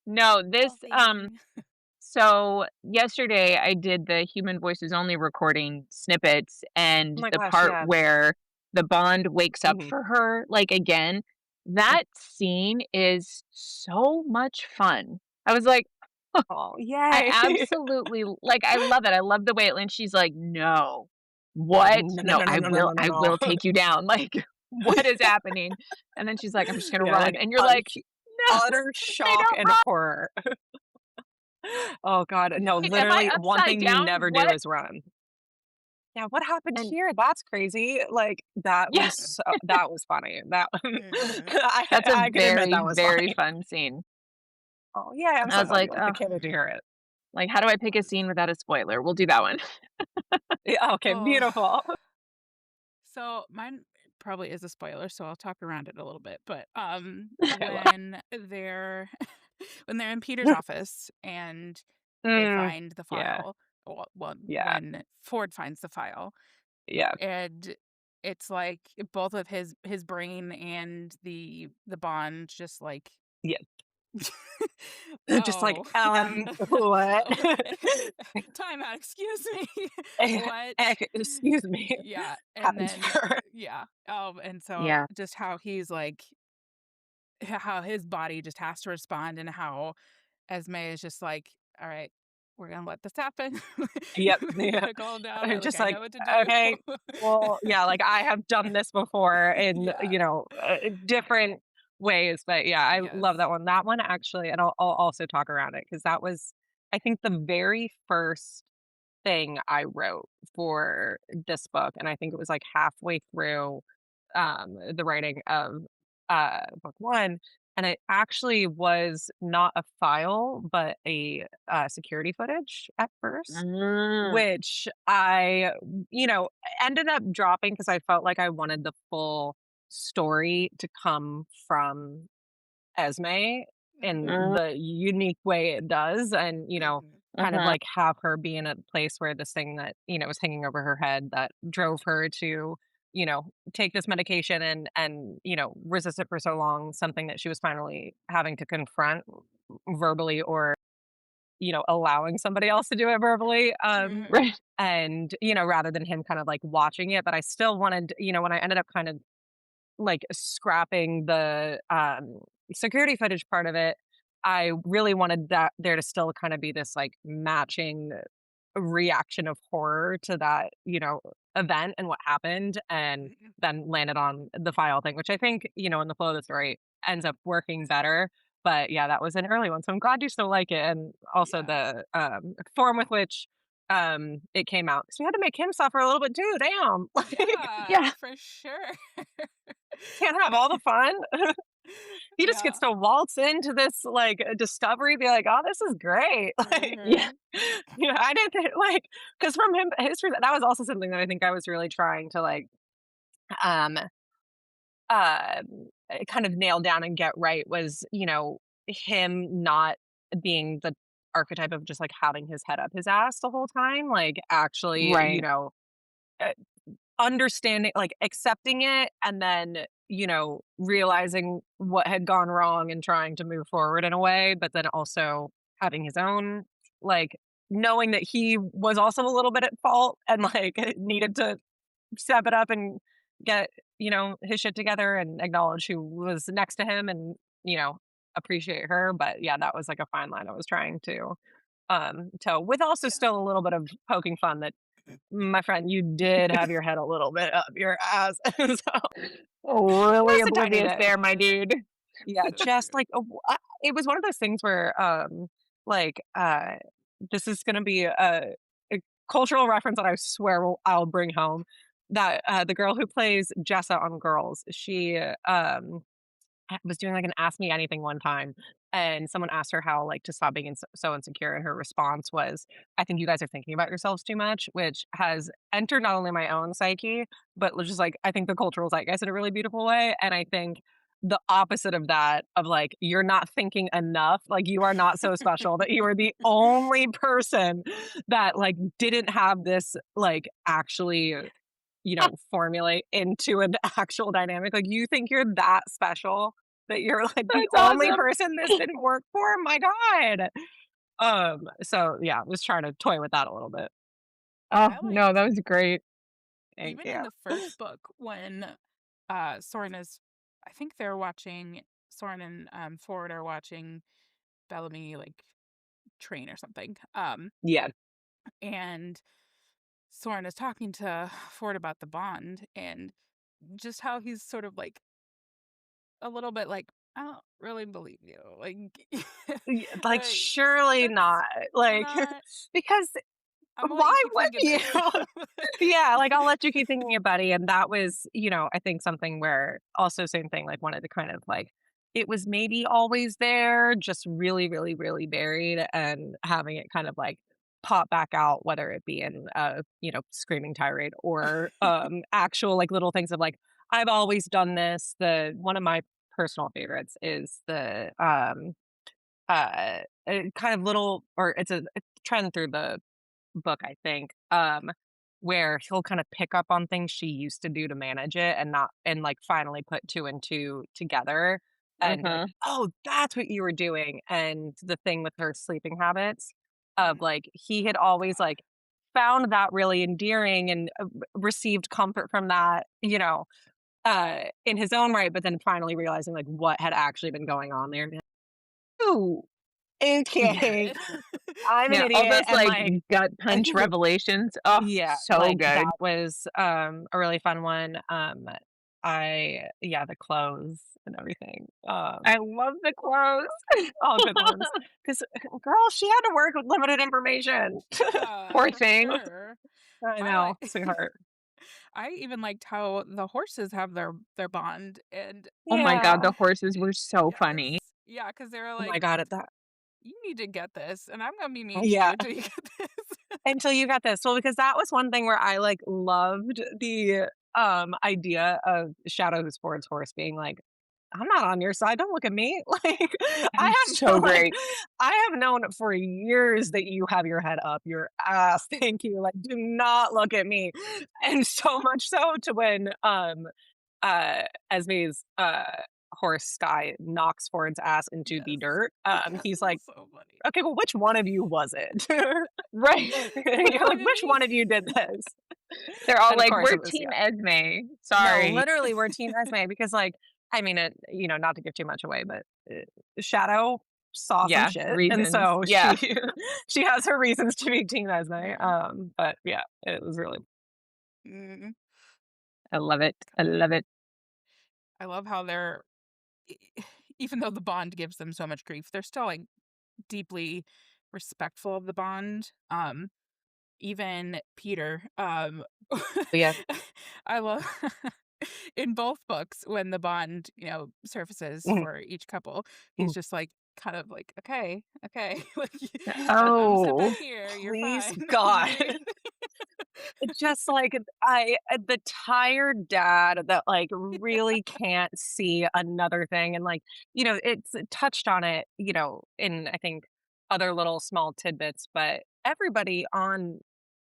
no, this, oh, thank you. so yesterday I did the human voices only recording snippets Oh and my the gosh, part yeah. where the Bond wakes up Mhm. for her, like, again, that scene is so much fun. I was like, Oh, I yay. absolutely like, I love it. I love the way it lands. She's like, "No. What? No, no, No, no, no, no, no, no, no, I no. will take you down." Like, what is happening? And then she's like, "I'm just gonna Yeah, run." like, And you're like, "No, utter I shock don't and run." horror. Oh god, no, Like, "Am I literally, one upside thing you down? never do What?" is run. Yeah, what happened And here? That's crazy. Like, yeah, that was funny. That Mhm. that's a I can admit very, that was very funny. fun scene. Oh, yeah, I'm I so was glad like, you liked it. "Oh, Can't wait to hear it. like, how do I pick a scene without a spoiler?" We'll do that one. Yeah, okay, Oh, beautiful. so mine probably is a spoiler, so I'll talk around it a little bit. But Okay, I love when they're when they're in Peter's it. office and they Mm, find the yeah, file, well, yeah, when Ford finds the file, yeah, and it's like both of his brain and the bond just like yeah. Just like, oh what? time out, excuse me. What? Excuse me, Yeah, and happened then here. yeah, and so Yeah. just how he's like how his body just has to respond, and how Esme is just like, all right, we're gonna let this happen. Yep, We yeah. gotta calm down. I'm I like just I like, know what to do. "Okay, well, yeah, like, I have done this before in, Yeah. different ways," but, yeah, I Yes. love that one. That one actually and I'll also talk around it because that was, I think, the very first thing I wrote for this book, and I think it was, like, halfway through, the writing of, book 1, and it actually was not a file, but a, security footage at first, Mm, which I, you know, ended up dropping because I felt like I wanted the full story to come from Esme in Mhm. mm, the unique way it does and, Mhm. kind of mhm. like have her be in a place where this thing that, was hanging over her head that drove her to, take this medication and, resist it for so long, something that she was finally having to confront verbally or, allowing somebody else to do it verbally. Mhm. Right. And, rather than him kind of like watching it, but I still wanted, when I ended up kind of like scrapping the security footage part of it, I really wanted that there to still kind of be this like matching reaction of horror to that, event and what happened, and then landed on the file thing, which I think, in the flow of the story ends up working better. But yeah, that was an early one. So I'm glad you still like it. And also Yeah. the form with which it came out. So we had to make him suffer a little bit too. Damn. Like Yeah, Yeah. for sure. can't have all the fun. He just gets Yeah. to waltz into this like discovery, be like, oh, this is great. Like Yeah. Mhm. I didn't think like because from him history that was also something that I think I was really trying to like um kind of nail down and get right was, him not being the archetype of just like having his head up his ass the whole time, like actually, Right. uh, understanding, like accepting it, and then, realizing what had gone wrong and trying to move forward in a way, but then also having his own, like, knowing that he was also a little bit at fault and like needed to step it up and get, his shit together and acknowledge who was next to him and, appreciate her. But yeah, that was like a fine line I was trying to toe with also Yeah. still a little bit of poking fun that my friend, you did have your head a little bit up your ass. So Really just a tiny oblivious bit. there, my dude. Yeah, just like it was one of those things where like this is gonna be a cultural reference that I swear I'll bring home. That the girl who plays Jessa on Girls, she I was doing like an ask me anything one time, and someone asked her how like to stop being so insecure, and her response was, "I think you guys are thinking about yourselves too much," which has entered not only my own psyche, but just like I think the cultural zeitgeist in a really beautiful way. And I think the opposite of that, of like you're not thinking enough, like you are not so special that you are the only person that like didn't have this like actually formulate into an actual dynamic. Like, you think you're that special that you're like the That's only awesome. person this didn't work for? My God. So yeah, was trying to toy with that a little bit. Oh, I no, that like was great. Thank even you. in the first book when Soren is I think they're watching Soren and Ford are watching Bellamy like train or something. Yeah. And Soren is talking to Ford about the bond and just how he's sort of like a little bit like, I don't really believe you. Like, Like, like surely that's not. Like, not, because I'm gonna let you why keep would thinking you? this. Yeah, like, I'll let you keep thinking about it, and that was, I think something where also same thing, like, wanted to kind of, like it was maybe always there, just really, really, really buried, and having it kind of, like, pop back out, whether it be in a, screaming tirade or, actual, like, little things of, like, "I've always done this." The one of my personal favorites is the, kind of little or it's a trend through the book, I think, where he'll kind of pick up on things she used to do to manage it and not and like finally put two and two together and be like, Uh-huh. oh, that's what you were doing. And the thing with her sleeping habits of Mm. like he had Oh always God. like found that really endearing and received comfort from that, in his own right, but then finally realizing like what had actually been going on there. And be like, ooh, Yeah. okay, I'm an Yeah, all idiot, those, and like, like gut punch revelations. Oh, yeah, so like, good. that was, a really fun one, the clothes and everything, I love the clothes. all good ones. Because girl, she had to work with limited information. Yeah, Poor for thing. sure. I I like know, sweetheart. I even liked how the horses have their bond and Oh my god, Yeah. the horses were so yes. funny. Yeah, because they were Oh my like, god, at that you need to get this, and I'm gonna be mean to you yeah, until you get this. until you got this. Well, because that was one thing where I, like, loved the, idea of Shadow Sports Horse being like, I'm not on your side, don't look at me, like, I have So to, like great. I have known for years that you have your head up your ass, thank you, like, do not look at me, and so much so to when, Esme's, horse guy knocks Ford's ass into the Yes. dirt, That he's was like, so funny. "Okay, well, which one of you was it?" Right. You're Which like, one of "Which me? one of you did this?" They're all And of like, course "We're it was, team yeah. Esme. No, Sorry." literally, we're Team Esme because, like, I mean, not to give too much away, but, Shadow saw some Yeah, shit, and reasons. so Yeah. she has her reasons to be Team Esme, Yeah. but yeah, it was really Mhm. I love it. I love it. I love how they're e even though the bond gives them so much grief, they're still, like, deeply respectful of the bond. Even Peter, but yeah. I love in both books when the bond, surfaces Mhm, for each couple, he's mhm. just like kind of like, okay, okay, like I'm stepping Oh, in here, you're Please, fine. God. You Just like the tired dad that like really can't see another thing. And like, it's touched on it, in I think other little small tidbits, but everybody on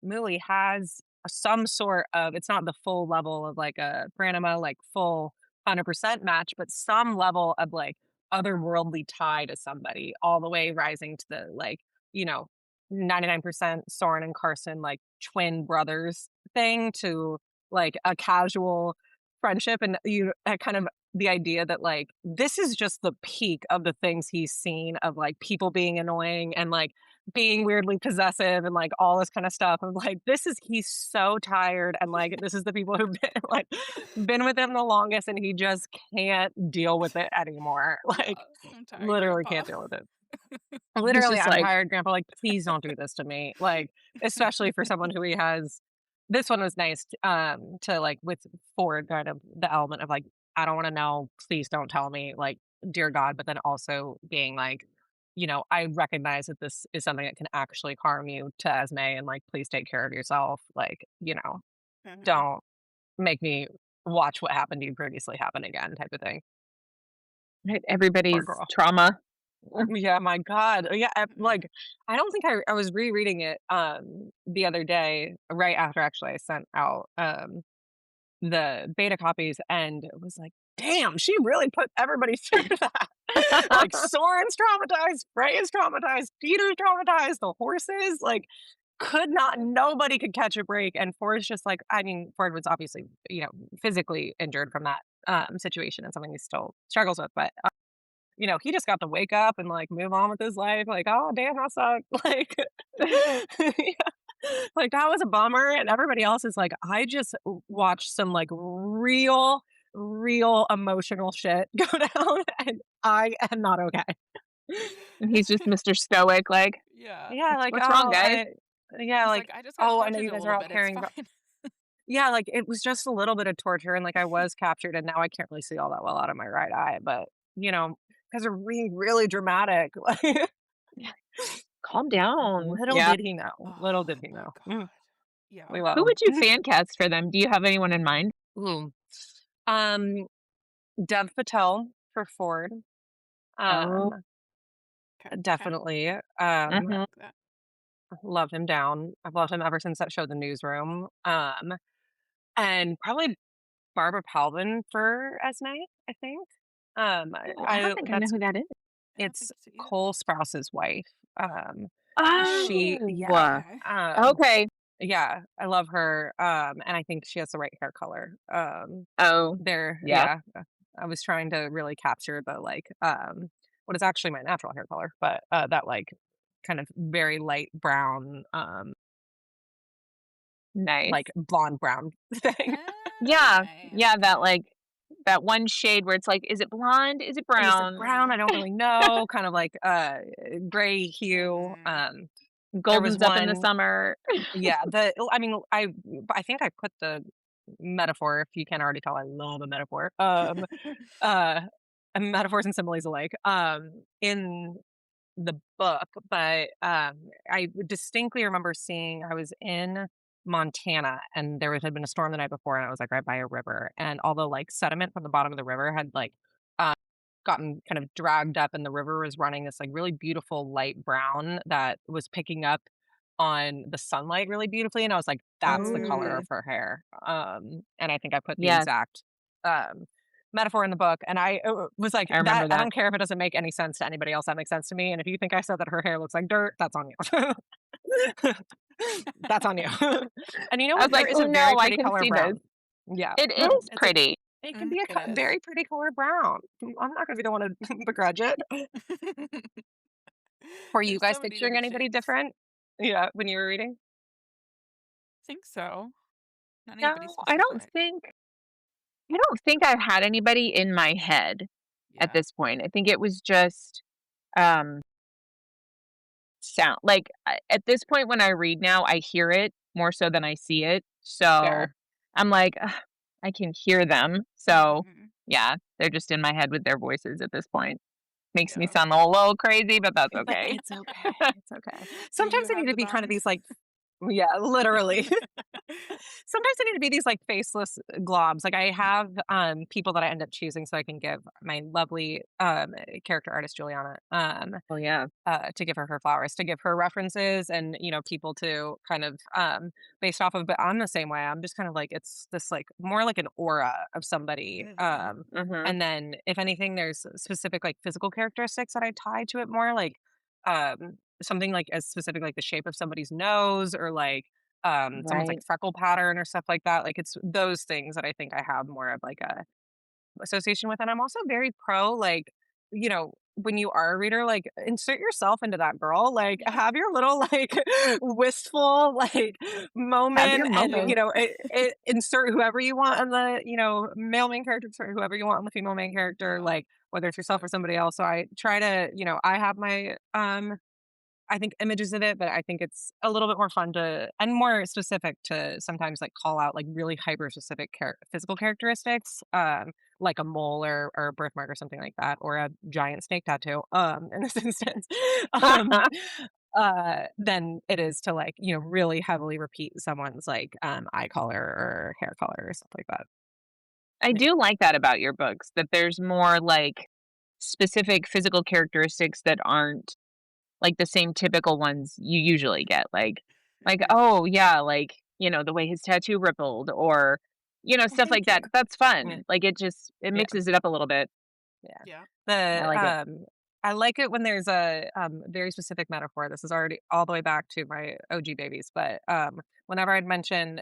Mooly has some sort of it's not the full level of like a paranima, like full 100% match, but some level of like otherworldly tie to somebody, all the way rising to the like, you know, 99% Soren and Carson, like twin brothers thing to like a casual friendship. And kind of the idea that like this is just the peak of the things he's seen of like people being annoying and like being weirdly possessive and like all this kind of stuff. I'm like, this is he's so tired and like this is the people who've been like been with him the longest and he just can't deal with it anymore. Like Yeah, I'm tired, literally grandpa. can't deal with it. he's Literally, just I'm like, tired, grandpa. Like, please don't do this to me. Like, especially for someone who he has this one was nice to like with Ford kind of the element of like, I don't want to know, please don't tell me, like, dear God, but then also being like, I recognize that this is something that can actually harm you to Esme and like please take care of yourself. Like, Mhm. don't make me watch what happened to you previously happen again type of thing. right, Poor everybody's girl. trauma. Yeah, my god. Yeah, Mhm. like, I don't think I was rereading it, the other day, right after actually I sent out, the beta copies, and it was like, "Damn, she really put everybody through that." Like, Soren's traumatized, Frey is traumatized, Peter's traumatized, the horses, like, could not nobody could catch a break, and Ford's just like I mean, Ford was obviously, physically injured from that, situation and something he still struggles with, but he just got to wake up and, like, move on with his life, like, "Oh, damn, that sucked." Like, yeah. Like, that was a bummer, and everybody else is like, "I just watched some, like, real emotional shit go down, and I am not okay." And he's just Mr. Stoic, like, Yeah. Yeah, like, What's wrong, "Oh, guys?" yeah, He's like, like, I just got "Oh, I know tortured you a guys are little all bit. It's caring fine. about." Yeah, like, it was just a little bit of torture, and, like, I was captured, and now I can't really see all that well out of my right eye, but, guys are being really dramatic, like Yeah, calm down. little Yeah. did he know, little Oh did he my know. god. Yeah. We love Who him. would you fan cast for them? Do you have anyone in mind? Ooh. Um, Dev Patel for Ford, Oh, um, Okay. Okay. definitely, I mhm. like that. love him down. I've loved him ever since that show, The Newsroom, and probably Barbara Palvin for Esme, I think. Oh, I I don't think I know that's who that is. I don't it's think so either. Cole Sprouse's wife. She yeah, Oh, Okay. okay. yeah, I love her, and I think she has the right hair color. Oh, yeah, Yeah, I was trying to really capture the, like, what is actually my natural hair color, but, that, like, kind of very light brown, nice. like, blonde brown thing. Ah, Yeah, yeah, that, okay. like that one shade where it's like, is it blonde? Is it Is it brown? brown? I don't really know, kind of like, gray hue, Mhm. there was Golden's up in the one summer. yeah, I mean, I think I put the metaphor, if you can't already tell, I love a metaphor, uh, metaphors and similes alike, in the book, but, I distinctly remember seeing I was in Montana, and had been a storm the night before, and I was, like, right by a river, and all the, like, sediment from the bottom of the river had, like, uh, gotten kind of dragged up, and the river was running this, like, really beautiful light brown that was picking up on the sunlight really beautifully, and I was like, "That's the color Oh, of her hair." And I think I put the yes, exact, metaphor in the book, and I, was like, I "That remember I that. don't care if it doesn't make any sense to anybody else, that makes sense to me, and if you think I said that her hair looks like dirt, that's on you." That's on you. And you know I what? was There like, is "Oh, a very no, I pretty can color see this." brown. Yeah. It No, is it's a pretty. it can be a It is. very pretty color brown. I'm not gonna be the one to begrudge it. Were you There's guys so many picturing different anybody shades. different? Yeah, when you were reading? Think so. Not anybody No, I don't specific. think I don't think I've had anybody in my head at Yeah. this point. I think it was just, um, sound like, at this point when I read now, I hear it more so than I see it. So, Fair. I'm like, "Ugh, I can hear them." So, Mhm. yeah, they're just in my head with their voices at this point. Makes me Yeah. sound a little crazy, but that's But okay. it's okay, it's okay. Do you Sometimes they need have to the be kind of bond? these, like yeah, literally. Sometimes they need to be these, like, faceless globs. Like, I have, people that I end up choosing so I can give my lovely, character artist, Juliana, Oh, yeah. to give her flowers, to give her references and, people to kind of, based off of but I'm the same way. I'm just kind of like, it's this, like, more like an aura of somebody, Mhm. Mhm. and then if anything, there's specific, like, physical characteristics that I tie to it more, like, something, like, as specific, like the shape of somebody's nose or, like, someone's, like, Right. freckle pattern or stuff like that. Like, it's those things that I think I have more of, like, a association with, and I'm also very pro, like, when you are a reader, like, insert yourself into that girl, like, Yeah. have your little, like, wistful, like, Have moment your and, moment. insert whoever you want on the, male main character, insert whoever you want on the female main character, Yeah. like, whether it's yourself So or somebody true. else. So I try to, I have my, I think images of it, but I think it's a little bit more fun to and more specific to sometimes like call out like really hyper specific physical characteristics, like a mole or a birthmark or something like that, or a giant snake tattoo. In this instance, um, than it is to like really heavily repeat someone's like eye color or hair color or stuff like that. I Yeah. do like that about your books, that there's more, like, specific physical characteristics that aren't, like, the same typical ones you usually get, like, Mhm. "Oh, yeah," like, the way his tattoo rippled or, Well, stuff like thank you. that. That's Yeah. fun. Like, it Yeah. mixes it up a little bit. Yeah. Yeah. I The, like it. I like it when there's a, very specific metaphor. This is already all the way back to my OG babies, but, whenever I'd mention,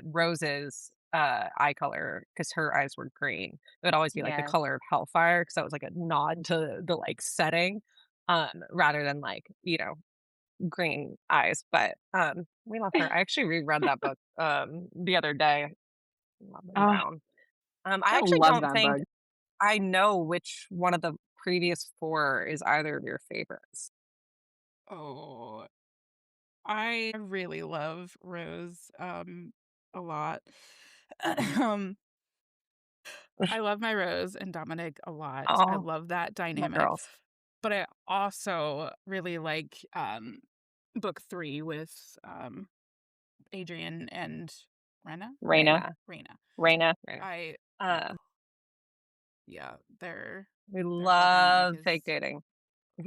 Rose's, eye color, because her eyes were green, it would always be, like, the Yeah. color of hellfire, because that was, like, a nod to the, like, setting, rather than, like, green eyes, but, we love her. I actually reread that book, the other day. Love and Oh, Brown. I I actually love don't that think book. I know which one of the previous 4 is either of your favorites. Oh, I really love Rose, a lot. Um, I love my Rose and Dominic a lot. I Oh, love that my dynamic, girls. but I also really like, book 3 with, Adrian and Rena? Raina. Raina, Raina. Raina. Raina. I Uh, yeah, we their whole dynamic love fake is dating.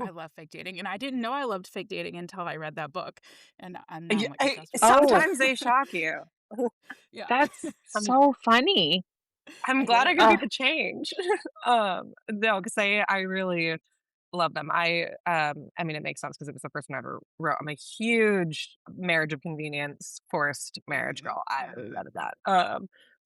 I love fake dating, and I didn't know I loved fake dating until I read that book, and now Yeah, I'm, like, obsessed with it. Oh, sometimes they shock you. Yeah. that's I'm so funny. I'm It glad I could is. be Ugh. the change. No, 'cause I really love them. I mean, it makes sense because it was the first one I ever wrote. I'm a huge Marriage of Convenience, forced marriage Mhm, girl. I mhm. love that.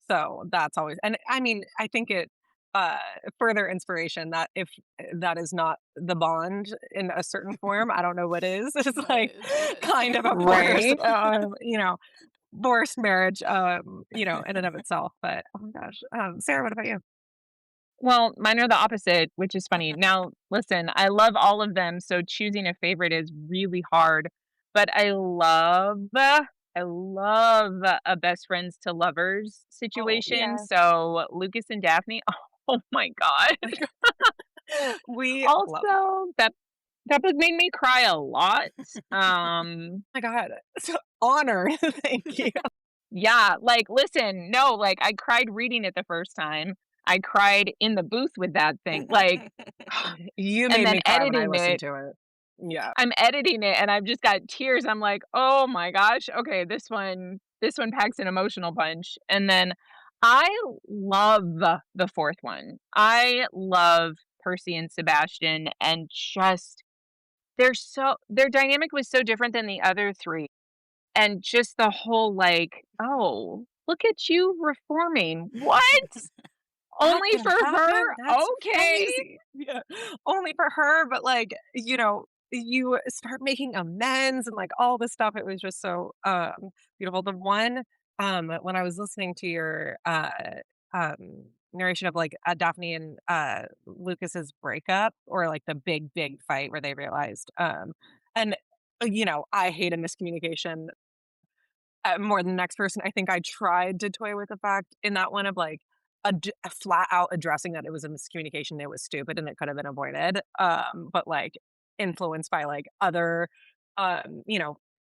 So that's always and I mean, I think it, uh, further inspiration that if that is not the bond in a certain form, I don't know what is. It's What like is? Yes. kind of a forced, Right? forced marriage, in and of itself. But oh my gosh, Sarah, what about you? Well, mine are the opposite, which is funny. Now, listen, I love all of them, so choosing a favorite is really hard, but I love a best friends to lovers Oh situation, yeah, so Lucas and Daphne, oh my god. we love. Also, that book made me cry a lot. Um, My God, so honor. Thank you. yeah, like, listen, no, like, I cried reading it the first time. I cried in the booth with that thing, like, You and made then me cry when I editing listened it. to it. Yeah. I'm editing it and I've just got tears. I'm like, "Oh my gosh, okay, this one packs an emotional punch." And then I love the 4th one. I love Percy and Sebastian and just their dynamic was so different than the other 3, and just the whole, like, "Oh, look at you reforming. What? That Only can for her? happen? That's Okay." crazy. Yeah. Only for her, but, like, you start making amends and, like, all this stuff. It was just so, beautiful. The one, when I was listening to your, narration of, like, Daphne and, Lucas's breakup or, like, the big, big fight where they realized, and, I hate a miscommunication more than the next person. I think I tried to toy with the fact in that one of, like, flat out addressing that it was a miscommunication, it was stupid, and it could have been avoided, but, like, influenced by, like, other,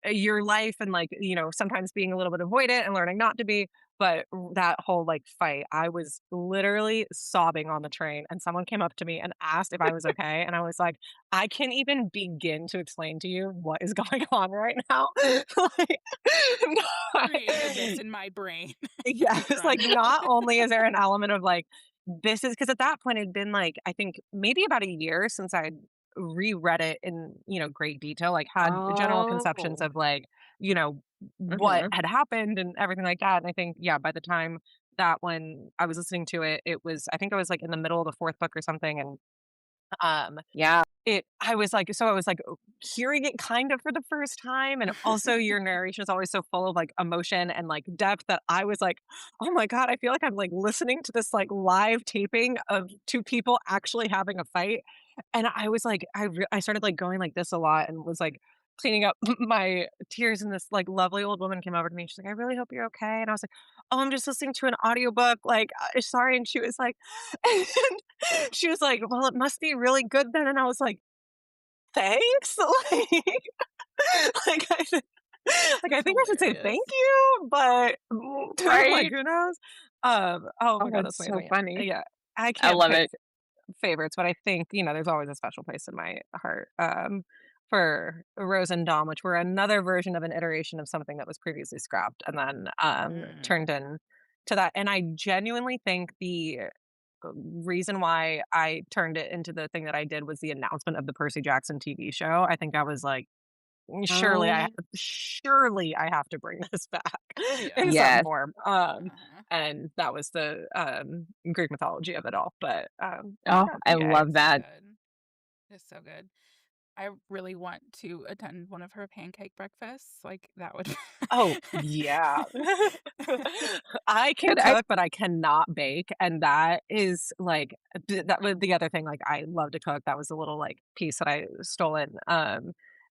your life and, like, sometimes being a little bit avoidant and learning not to be, but that whole, like, fight, I was literally sobbing on the train, and someone came up to me and asked if I was okay, and I was like, "I can't even begin to explain to you what is going on right now." Like, not Created this in my brain. yeah, it's like, Run. not only is there an element of, like, this is because at that point, it'd been, like, I think maybe about a year since I'd reread it in, great detail, like, had general conceptions Oh. of, like, you know, what Mhm. had happened and everything like that, and I think, yeah, by the time that when I was listening to it, I think I was, like, in the middle of the 4th book or something, and, um Yeah. I was, like, hearing it kind of for the first time, and also your narration is always so full of, like, emotion and, like, depth that I was like, "Oh my god, I feel like I'm, like, listening to this, like, live taping of 2 people actually having a fight," and I was like I started, like, going like this a lot and was, like, cleaning up my tears, and this, like, lovely old woman came over to me, and she's like, "I really hope you're okay," and I was like, "Oh, I'm just listening to an audiobook, like, sorry," and she was like and she was like, "Well, it must be really good then," and I was like, "Thanks?" Like, I That's think I should say hilarious. thank you, but, like, Right? who knows? Oh Oh, my god, that's that's so amazing. funny. Yeah, I I can't love pick it. favorites, but I think, there's always a special place in my heart, for Rose and Dom, which were another version of an iteration of something that was previously scrapped and then, Mm. turned in to that, and I genuinely think the reason why I turned it into the thing that I did was the announcement of the Percy Jackson TV show. I think I was like, Oh, surely I have to bring this back in Yes. some yes. form." Uh-huh. And that was the, Greek mythology of it all, but, Oh, yeah, I yay. love It's so that. good. It's so good. I really want to attend one of her pancake breakfasts, like, that would Oh, yeah. I can But I cook, but I cannot bake, and that is, like, that was the other thing, like, I love to cook, that was a little, like, piece that I stolen,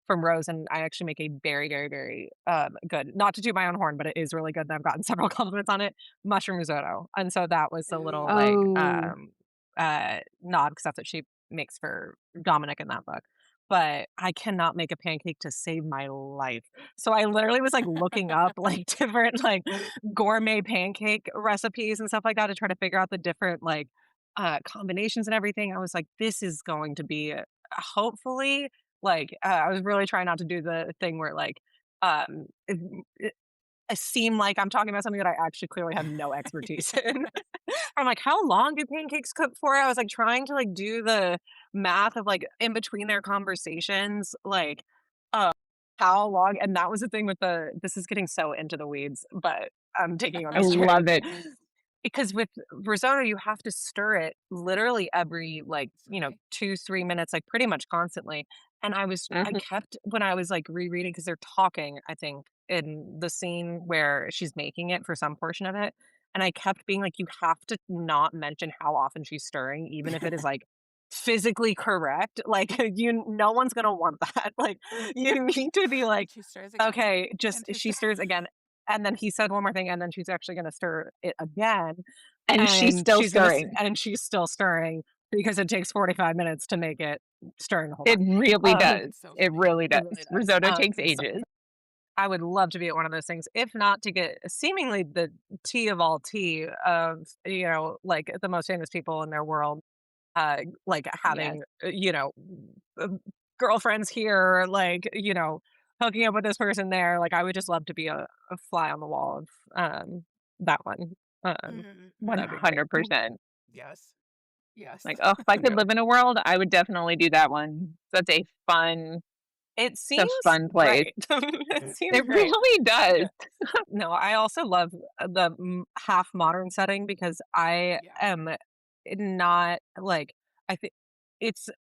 from Rose, and I actually make a very, very, very, good not to toot my own horn, but it is really good, and I've gotten several compliments on it, mushroom risotto, and so that was a little, like, Oh, nod because that's what she makes for Dominic in that book, but I cannot make a pancake to save my life. So I literally was, like, looking up, like, different, like, gourmet pancake recipes and stuff like that to try to figure out the different, like, combinations and everything. I was like, "This is going to be, hopefully" I was really trying not to do the thing where, like, it seem like I'm talking about something that I actually clearly have no expertise in. I'm like, "How long do pancakes cook for?" I was, like, trying to, like, do the math of, like, in between their conversations, like, uh, how long and that was the thing with this is getting so into the weeds, but I'm taking you on I this journey love with me. it. Because with risotto, you have to stir it literally every, like, Constantly. 2, 3 minutes, like, pretty much constantly, and I Mhm. kept when I was, like, rereading because 'cause they're talking, I think, in the scene where she's making it for some portion of it, and I kept being like, "You have to not mention how often she's stirring, even if it is, like, physically correct." Like, no one's gonna want that. Like, you need to be like, And she stirs again, "Okay, just and she she stirs. stirs again." And then he said one more thing, and then she's actually gonna stir it again, And she's and still stirring. she's still stirring because it takes 45 minutes to make it stirring the whole It time. really Um, does. It's so It funny. really it does. really does. Risotto takes So ages. I would love to be at one of those things, if not to get seemingly the tea of all tea of, like, the most famous people in their world, like, Yes. having, uh, girlfriends here, like, hooking up with this person there, like, I would just love to be a fly on the wall of, that one. Um, Mhm, mhm. that'd be great. 100%. Yes. Yes. Like, oh, if I could Yeah. live in a world, I would definitely do that one. That's It a seems fun place. great. It seems It great. really does. Yeah. No, I also love the half modern setting because I Yeah. am not like I think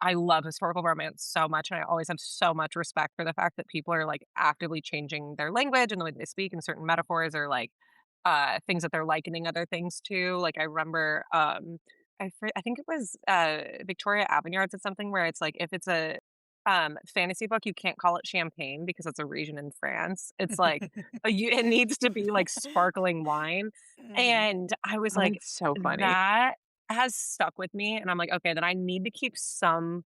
I love historical romance so much, and I always have so much respect for the fact that people are like actively changing their language and the way they speak, and certain metaphors or like things that they're likening other things to. Like I remember, I think it was Victoria Aveyard said something where it's like if it's a fantasy book, you can't call it champagne because it's a region in France. It's like it needs to be like sparkling wine. Mhm. And I was Oh, like, that's so funny. that has stuck with me. And I'm like, okay, then I need to keep some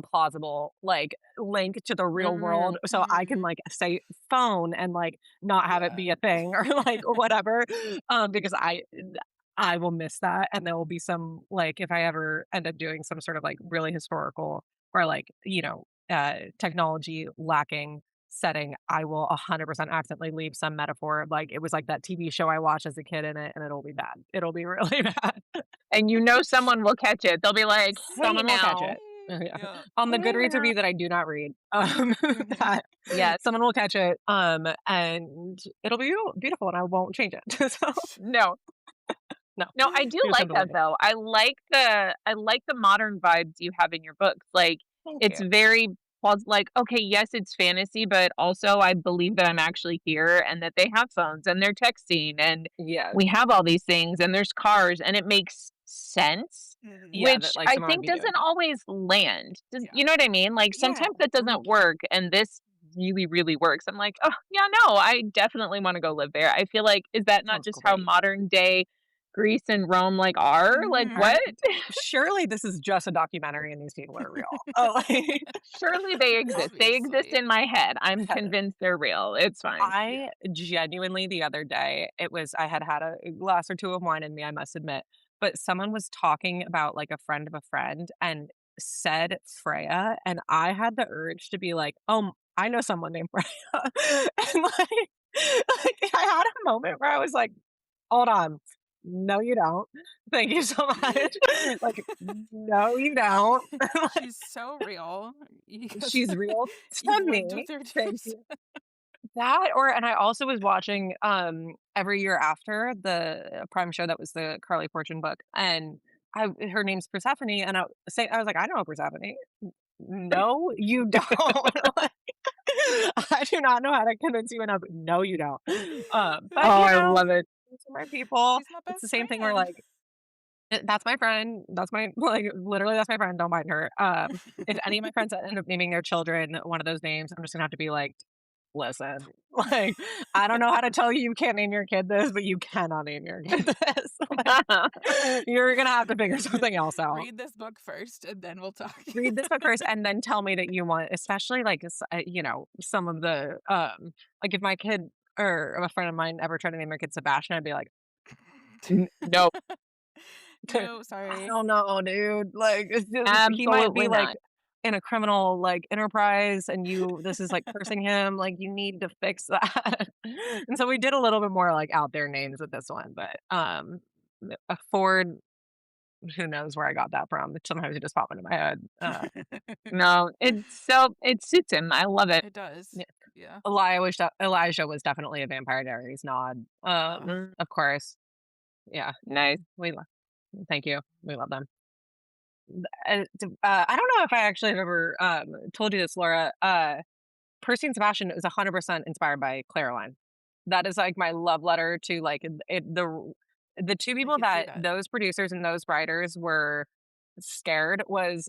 plausible like link to the real world Mm, so I can Mhm. like say phone and like not have it Yeah. be a thing or like whatever. Because I will miss that. And there will be some like if I ever end up doing some sort of like really historical or like, technology lacking setting, I will 100% accidentally leave some metaphor. Like it was like that TV show I watched as a kid in it, and it'll be bad. It'll be really bad. and someone will catch it. They'll be like, "Hey, Someone will catch now." it. Oh, yeah. Yeah. On the Hey, Goodreads now. review that I do not read, Mhm. that Yes. someone will catch it, and it'll be beautiful, and I won't change it. So, No. no, No, I do you just have like to that love it. though. I like the modern vibes you have in your books. Like, Thank it's you. very like, okay, yes, it's fantasy, but also I believe that I'm actually here and that they have phones and they're texting and Yes. we have all these things and there's cars and it makes sense, Mhm. Yeah, that, which like, I someone would think be doing. doesn't always land. Yeah. You know what I mean? Like Yeah. sometimes that doesn't work and this really, really works. I'm like, oh yeah, no, I definitely want to go live there. I feel like, is that not Sounds just how great. modern day Greece and Rome like are? Like Mhm. what? Surely this is just a documentary and these people are real. Oh, like, Surely they exist. They exist Obviously. in my head. I'm convinced they're real. It's fine. Yeah. I genuinely the other day, I had had a glass or 2 of wine in me, I must admit, but someone was talking about, like, a friend of a friend and said Freya, and I had the urge to be like, I know someone named Freya." And, I had a moment where I was like, "Hold on. No, you don't. Thank you so much." Like, "No, you don't." Like, She's so real. Because "She's real to you've lived with me. her Thank too. you." That or and I also was watching, Every Year After, the Prime show that was the Carly Fortune book, and her name's Persephone, and I was like, "I know Persephone." "No, you don't." Like, I do not know how to convince you enough. No, you don't. Oh, But, I love it. those are my people. She's my It's the best same thing where, friend. like, that's my friend. That's my like, literally, that's my friend, don't mind her. If any of my friends end up naming their children one of those names, I'm just gonna have to be like, "Listen, like, I don't know how to tell you you can't name your kid this, but you cannot name your kid this. Like, you're gonna have to figure something else out. Read this book first, and then we'll talk. Read this book first, and then tell me that you want," especially, like, some of the, like, if my kid or a friend of mine ever tried to name their kid Sebastian, I'd be like, No, No, "I sorry. don't know, dude." Like, it's just he might be, absolutely like, not. in a criminal, like, enterprise, and this is, like, cursing him, like, you need to fix that. And so we did a little bit more, like, out there names with this one, but, a Ford, who knows where I got that from, sometimes it just popped into my head. No, it suits him. I love it. It does. Yeah. Yeah. Elijah was definitely a Vampire Diaries nod, Oh, Mm, of course. Yeah, nice. we love thank you, we love them. I don't know if I actually have ever, told you this, Laura, Percy and Sebastian is 100% inspired by Caroline. That is, like, my love letter to, like, the 2 I people could see that that. those producers and those writers were scared was,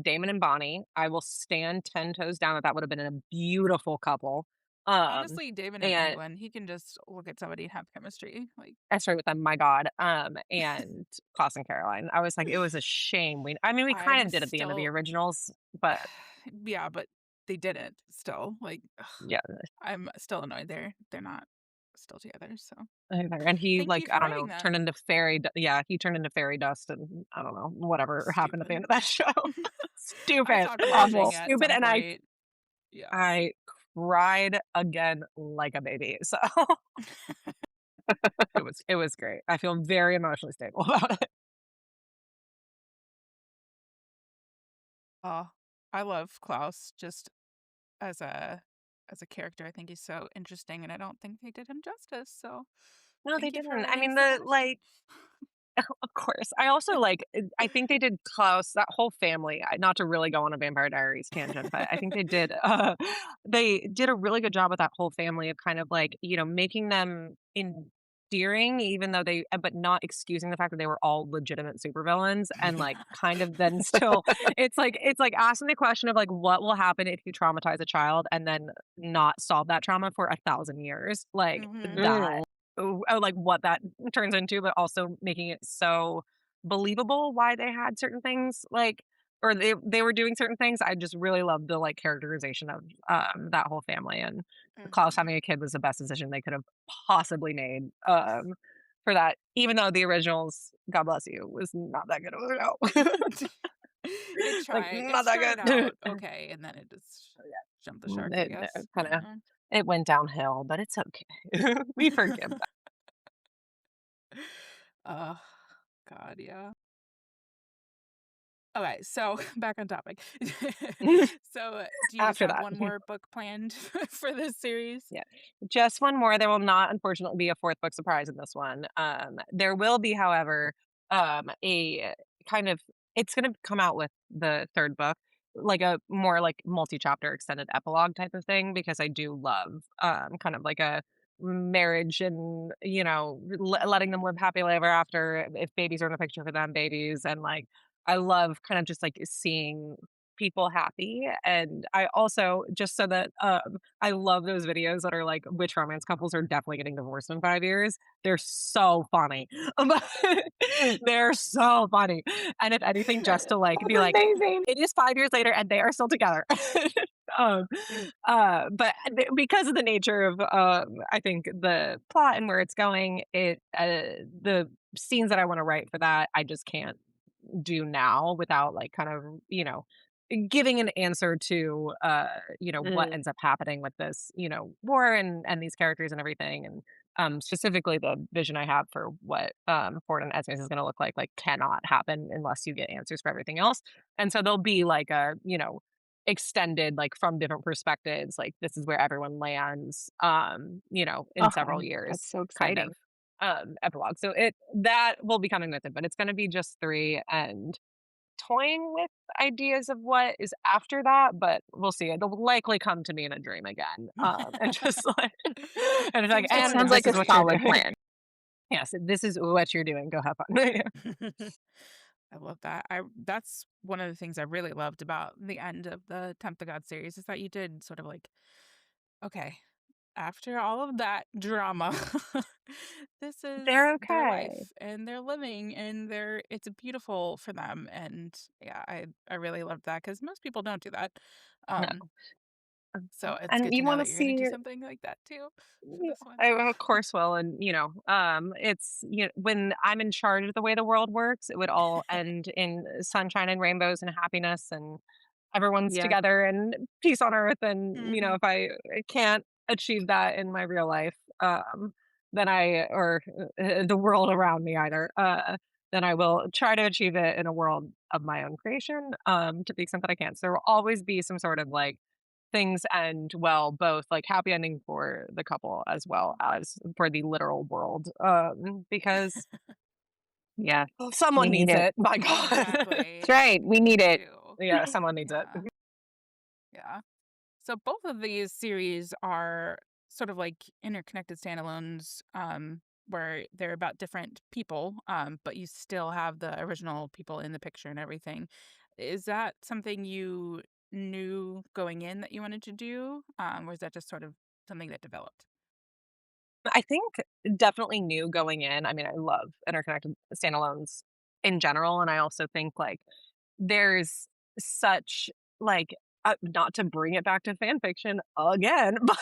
Damon and Bonnie. I will stand 10 toes down that that would have been a beautiful couple. Um, Honestly, David and and anyone, he can just look at somebody and have chemistry. Like, I started with them, my god, and Klaus and Caroline. I was like, it was a shame we I'm kinda did at the end of the still, originals, but yeah, but they didn't still. Like, yeah. I'm still annoyed they're not still together. So And he, thank like, you I for don't writing know, that. turned into he turned into fairy dust and I don't know, whatever happened at the Stupid. end of that show. I Stupid, talked about Awful. ending at stupid, some and point. Yeah. I cried again like a baby, so it was great. I feel very emotionally stable about it. Oh, I love Klaus just as a character. I think he's so interesting, and I don't think they did him justice. So, No, they thank you for didn't. I writing mean, the Sebastian. like of course. I also like I think they did Klaus, that whole family, not to really go on a Vampire Diaries tangent, but I think they did a really good job with that whole family of kind of like, making them endearing even though but not excusing the fact that they were all legitimate supervillains and like Yeah. kind of then still it's like asking the question of like what will happen if you traumatize a child and then not solve that trauma for 1,000 years. Like Mhm. that Mm. like what that turns into, but also making it so believable why they had certain things like or they were doing certain things. I just really love the like characterization of that whole family and Klaus Mhm. having a kid was the best decision they could have possibly made for that, even though the originals, God bless you, was not that good of a show. It Like tried. It not that started good. out okay, and then it just jumped the shark, I It, guess. kind of Yeah. it went downhill, but it's okay. We forgive Oh, God, yeah. Okay, so back on topic. that. So, do you just After have that. one more book planned for this series? Yeah. Just one more. There will not, unfortunately, be a 4th book surprise in this one. There will be, however, a kind of it's gonna come out with the 3rd book, like a more like multi-chapter extended epilogue type of thing because I do love, kind of like a marriage and, letting them live happily ever after. If babies are in the picture for them, babies, and, like, I love kind of just, like, seeing people happy, and I also just so that, I love those videos that are like, which romance couples are definitely getting divorced in 5 years. They're so funny. But they're so funny. And if anything, just to like be That's like, amazing. it is 5 years later and they are still together. Um, but because of the nature of, I think the plot and where it's going, the scenes that I wanna write for that, I just can't do now without like kind of, giving an answer to what Mm. ends up happening with this, war and these characters and everything. And specifically the vision I have for what Ford and Esme is gonna look like cannot happen unless you get answers for everything else. And so there'll be like a, extended like from different perspectives, like this is where everyone lands, in several Oh, years that's so kind of exciting. epilogue. So it that will be coming with it, but it's gonna be just 3 and toying with ideas of what is after that, but we'll see. It'll likely come to me in a dream again, and just like and it's like, Seems That "And sounds important. like this a is what you're solid doing." plan. Yes, this is what you're doing, go have fun. Yeah. I love that. I That's one of the things I really loved about the end of the Tempt the God series is that you did sort of like, okay, after all of that drama, this is They're their okay. life and they're living and it's beautiful for them. And yeah, I really loved that because most people don't do that. No, Um, so it's and good to you know wanna that you're gonna do see something like that too for yeah, this one. I of course will, and, it's when I'm in charge of the way the world works, it would all end in sunshine and rainbows and happiness, and everyone's Yes. together and peace on earth, and, Hmm. if I can't achieve that in my real life, then I or, the world around me either, then I will try to achieve it in a world of my own creation, to the extent that I can. So there will always be some sort of, like, things end well, both, like, happy ending for the couple as well as for the literal world, because Yeah. We someone need needs it. it, my god. That's Exactly. right. We need We it. do. Yeah, someone needs it. Yeah. Yeah. So both of these series are sort of like interconnected standalones, where they're about different people, but you still have the original people in the picture and everything. Is that something you knew going in that you wanted to do, or is that just sort of something that developed? I think definitely new going in. I mean, I love interconnected standalones in general, and I also think, like, there's such, like, not to bring it back to fan fiction again, but,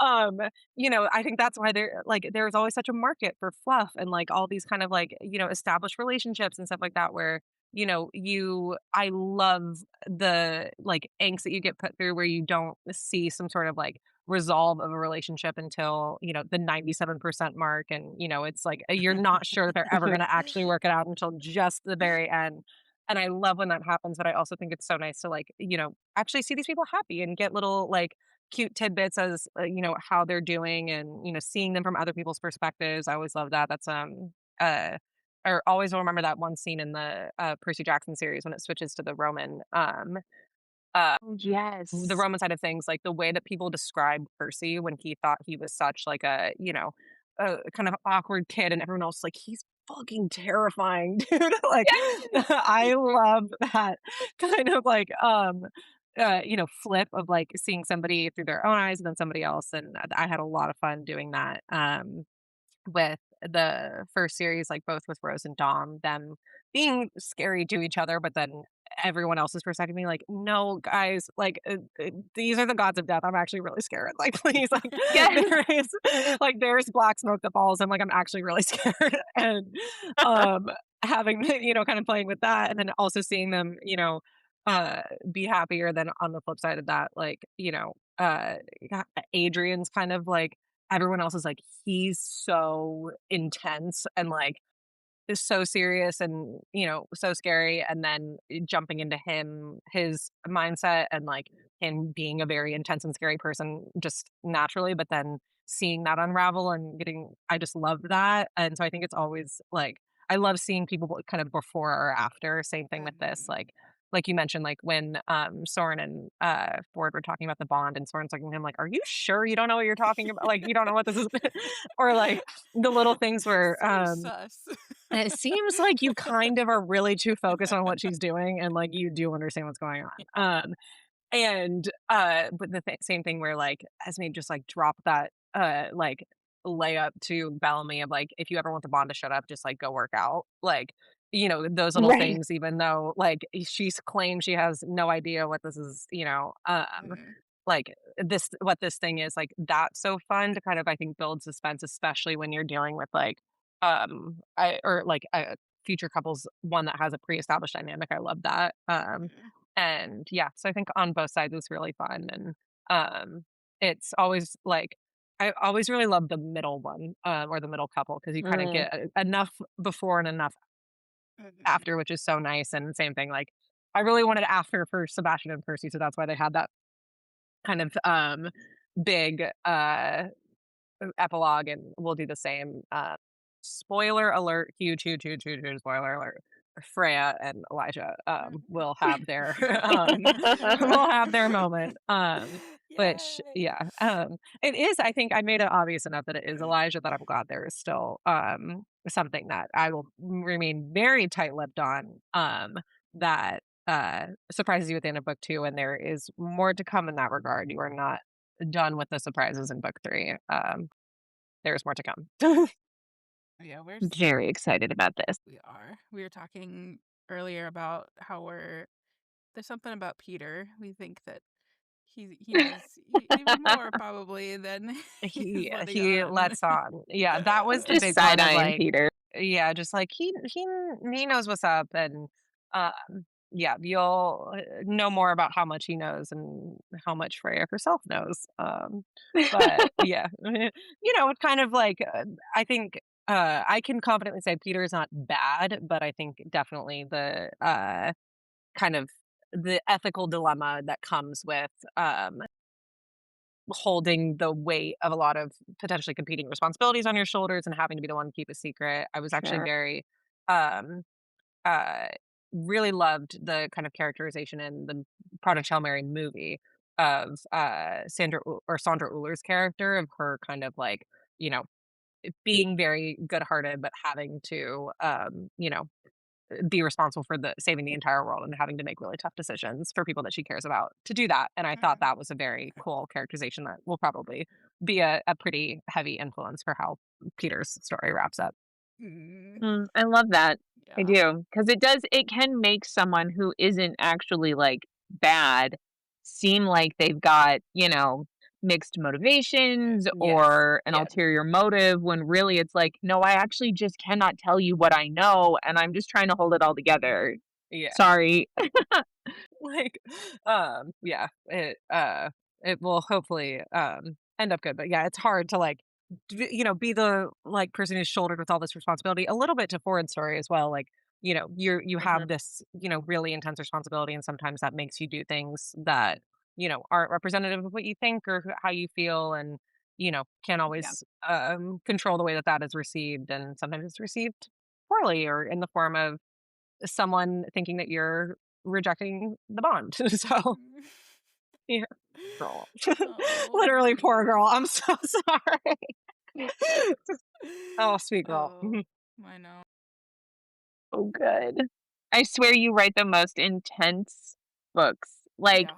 I think that's why there's always such a market for fluff and, like, all these kind of, like, established relationships and stuff like that where, I love the, like, angst that you get put through where you don't see some sort of, like, resolve of a relationship until, the 97% mark, and, it's like, you're not sure that they're ever gonna actually work it out until just the very end. And I love when that happens, but I also think it's so nice to, like, actually see these people happy and get little, like, cute tidbits as, how they're doing and, seeing them from other people's perspectives. I always love that. That's, uh or always will remember that one scene in the, Percy Jackson series when it switches to uh Oh, the yes. Roman side of things, like, the way that people described Percy when he thought he was such, like, a kind of awkward kid, and everyone else like, "He's fucking terrifying, dude." Like, Yes. I love that kind of, like, flip of, like, seeing somebody through their own eyes and then somebody else, and I had a lot of fun doing that, with the first series, like, both with Rose and Dom, them being scary to each other, but then everyone else's perspective being like, "No, guys, like, these are the gods of death. I'm actually really scared. Like, please, like, Yes. there is there's black smoke that falls. I'm like, I'm actually really scared." And, um, having, kind of playing with that, and then also seeing them, be happier than on the flip side of that, like, Adrian's kind of like everyone else is like, "He's so intense and, like, is so serious and, so scary," and then jumping into his mindset and, like, him being a very intense and scary person just naturally, but then seeing that unravel and getting I just love that, and so I think it's always, like I love seeing people kind of before or after, same thing with this, Mhm. like you mentioned, like, when, Soren and, Ford were talking about the bond, and Soren's looking at him like, "Are you sure you don't know what you're talking about? Like, you don't know what this is?" Or, like, the little things where, So sus. and it seems like you kind of are really too focused on what she's doing and, like, you do understand what's going on. Yeah. But the same thing where, like, Esme just, like, dropped that, layup to Bellamy of, like, "If you ever want the bond to shut up, just, like, go work out." Like, those little Right. things, even though, like, she's claims she has no idea what this is, Mhm. like, this thing is, like, that's so fun to kind of, I think, build suspense, especially when you're dealing with, like, future couples, one that has a pre-established dynamic, I love that, Mhm. and yeah, so I think on both sides it's really fun and, it's always, like I always really love the middle one, or the middle couple because you kinda Mm. get enough before and enough Mhm. after, which is so nice, and same thing, like, I really wanted after for Sebastian and Percy, so that's why they had that kind of, big, epilogue, and we'll do the same. Spoiler alert, huge, huge, huge, huge, huge spoiler alert. Freya and Elijah will have their will have their moment. Which Yay. yeah, it is. I think I made it obvious enough that it is Elijah that I'm glad there is still something that I will remain very tight-lipped on. That surprises you at the end of book two, and there is more to come in that regard. You are not done with the surprises in book three. There's more to come. Yeah, Very excited about this. we are. We were talking earlier about how there's something about Peter. We think that he knows even more probably than he's letting He on. lets on. Yeah, that was the Just big one of, side-eyeing like Peter. yeah, just, like, he knows what's up, and, yeah, you'll, know more about how much he knows and how much Freya herself knows, but, yeah, it's kind of like, I think, I can confidently say Peter is not bad, but I think definitely the, kind of the ethical dilemma that comes with, holding the weight of a lot of potentially competing responsibilities on your shoulders and having to be the one to keep a secret. I was actually Sure. very, um, uh, really loved the kind of characterization in the Project Hail Mary movie of Sandra Uller's character of her kind of like, you know, being very good-hearted, but having to, be responsible for the saving the entire world and having to make really tough decisions for people that she cares about to do that, and I thought Mhm. that was a very cool characterization that will probably be a pretty heavy influence for how Peter's story wraps up. Mhm. I love that. I Yeah. do, because it can make someone who isn't actually, like, bad seem like they've got, mixed motivations Yes. or an Yeah. ulterior motive when really it's like, "No, I actually just cannot tell you what I know, and I'm just trying to hold it all together. Yeah. Sorry." Like, yeah, it will hopefully, end up good, but yeah, it's hard to, like, be the, like, person who's shouldered with all this responsibility, a little bit to Ford's story as well, like, you For sure. have this, really intense responsibility, and sometimes that makes you do things that, aren't representative of what you think or how you feel, and, can't Yeah. always, control the way that that is received, and sometimes it's received poorly or in the form of someone thinking that you're rejecting the bond. So, Mm. yeah, girl. Oh, Literally, poor geez. girl. I'm so sorry. Oh, sweet girl. Oh, I know. Oh, good. I swear you write the most intense books. Yeah.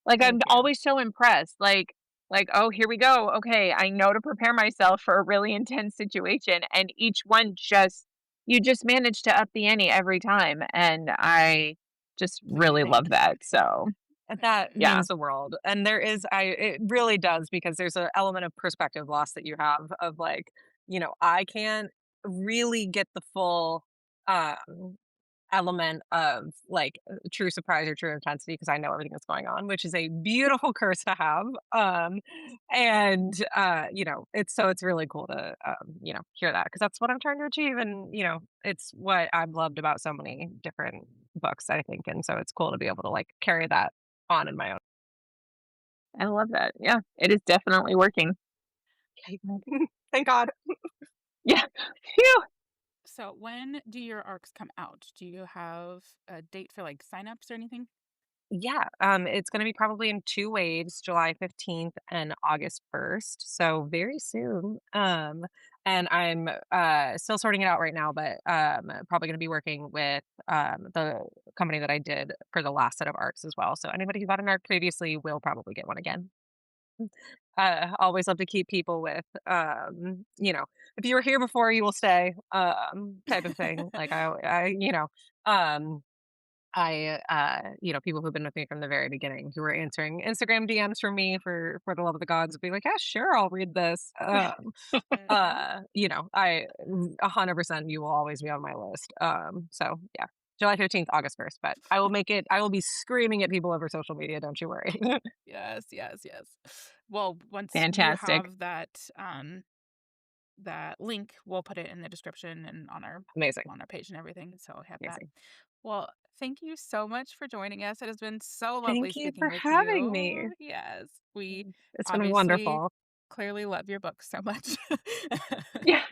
I'm Thank you. always so impressed. Oh, here we go. Okay, I know to prepare myself for a really intense situation, and each one just you just manage to up the ante every time, and I just really love Thank you. that. So, That yeah. means the world. And it really does, because there's an element of perspective loss that you have of like, I can't really get the full um element of like true surprise or true intensity because I know everything that's going on, which is a beautiful curse to have. And it's really cool to hear that, because that's what I'm trying to achieve, and it's what I've loved about so many different books, I think, and so it's cool to be able to like carry that on in my own. I love that. Yeah, it is definitely working. Thank God. Yeah. Phew. So when do your arcs come out? Do you have a date for like signups or anything? Yeah, it's gonna be probably in 2 waves, July 15th and August 1st, so very soon. And I'm, still sorting it out right now, but, probably gonna be working with, the company that I did for the last set of arcs as well, so anybody who got an arc previously will probably get one again. Always love to keep people with, "If you were here before, you will stay," type of thing. Like, um people who've been with me from the very beginning who were answering Instagram DMs from me for the love of the gods, would be like, "Yeah, sure, I'll read this." I 100%, you will always be on my list. So yeah, July 15th, August 1st, but I will be screaming at people over social media, don't you worry. Yes, yes, yes. Well, once you Fantastic. have that link, we'll put it in the description and Amazing, on our page and everything. So I have that. amazing. Well, thank you so much for joining us. It has been so lovely Thank you speaking for with having me. you. Yes, we It's been obviously wonderful. clearly love your book so much. Yeah.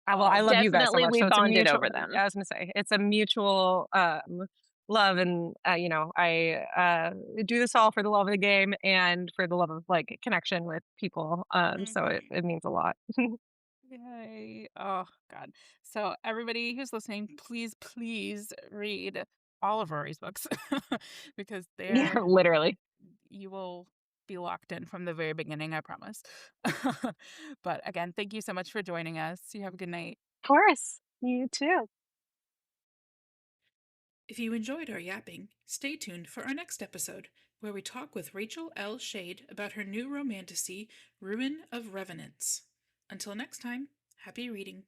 I um, love you guys so Definitely much. we So it's a bonded mutual, over them. I was gonna say, it's a mutual, love, and, I, do this all for the love of the game and for the love of, like, connection with people, so it mhm. it means a lot. Yay. Oh, God. So, everybody who's listening, please, please read all of Rory's books because Yeah, they're, literally. you will be locked in from the very beginning, I promise. But again, thank you so much for joining us. You have a good night. Of course. You too. If you enjoyed our yapping, stay tuned for our next episode, where we talk with Rachel L. Shade about her new romantasy, Ruin of Revenants. Until next time, happy reading.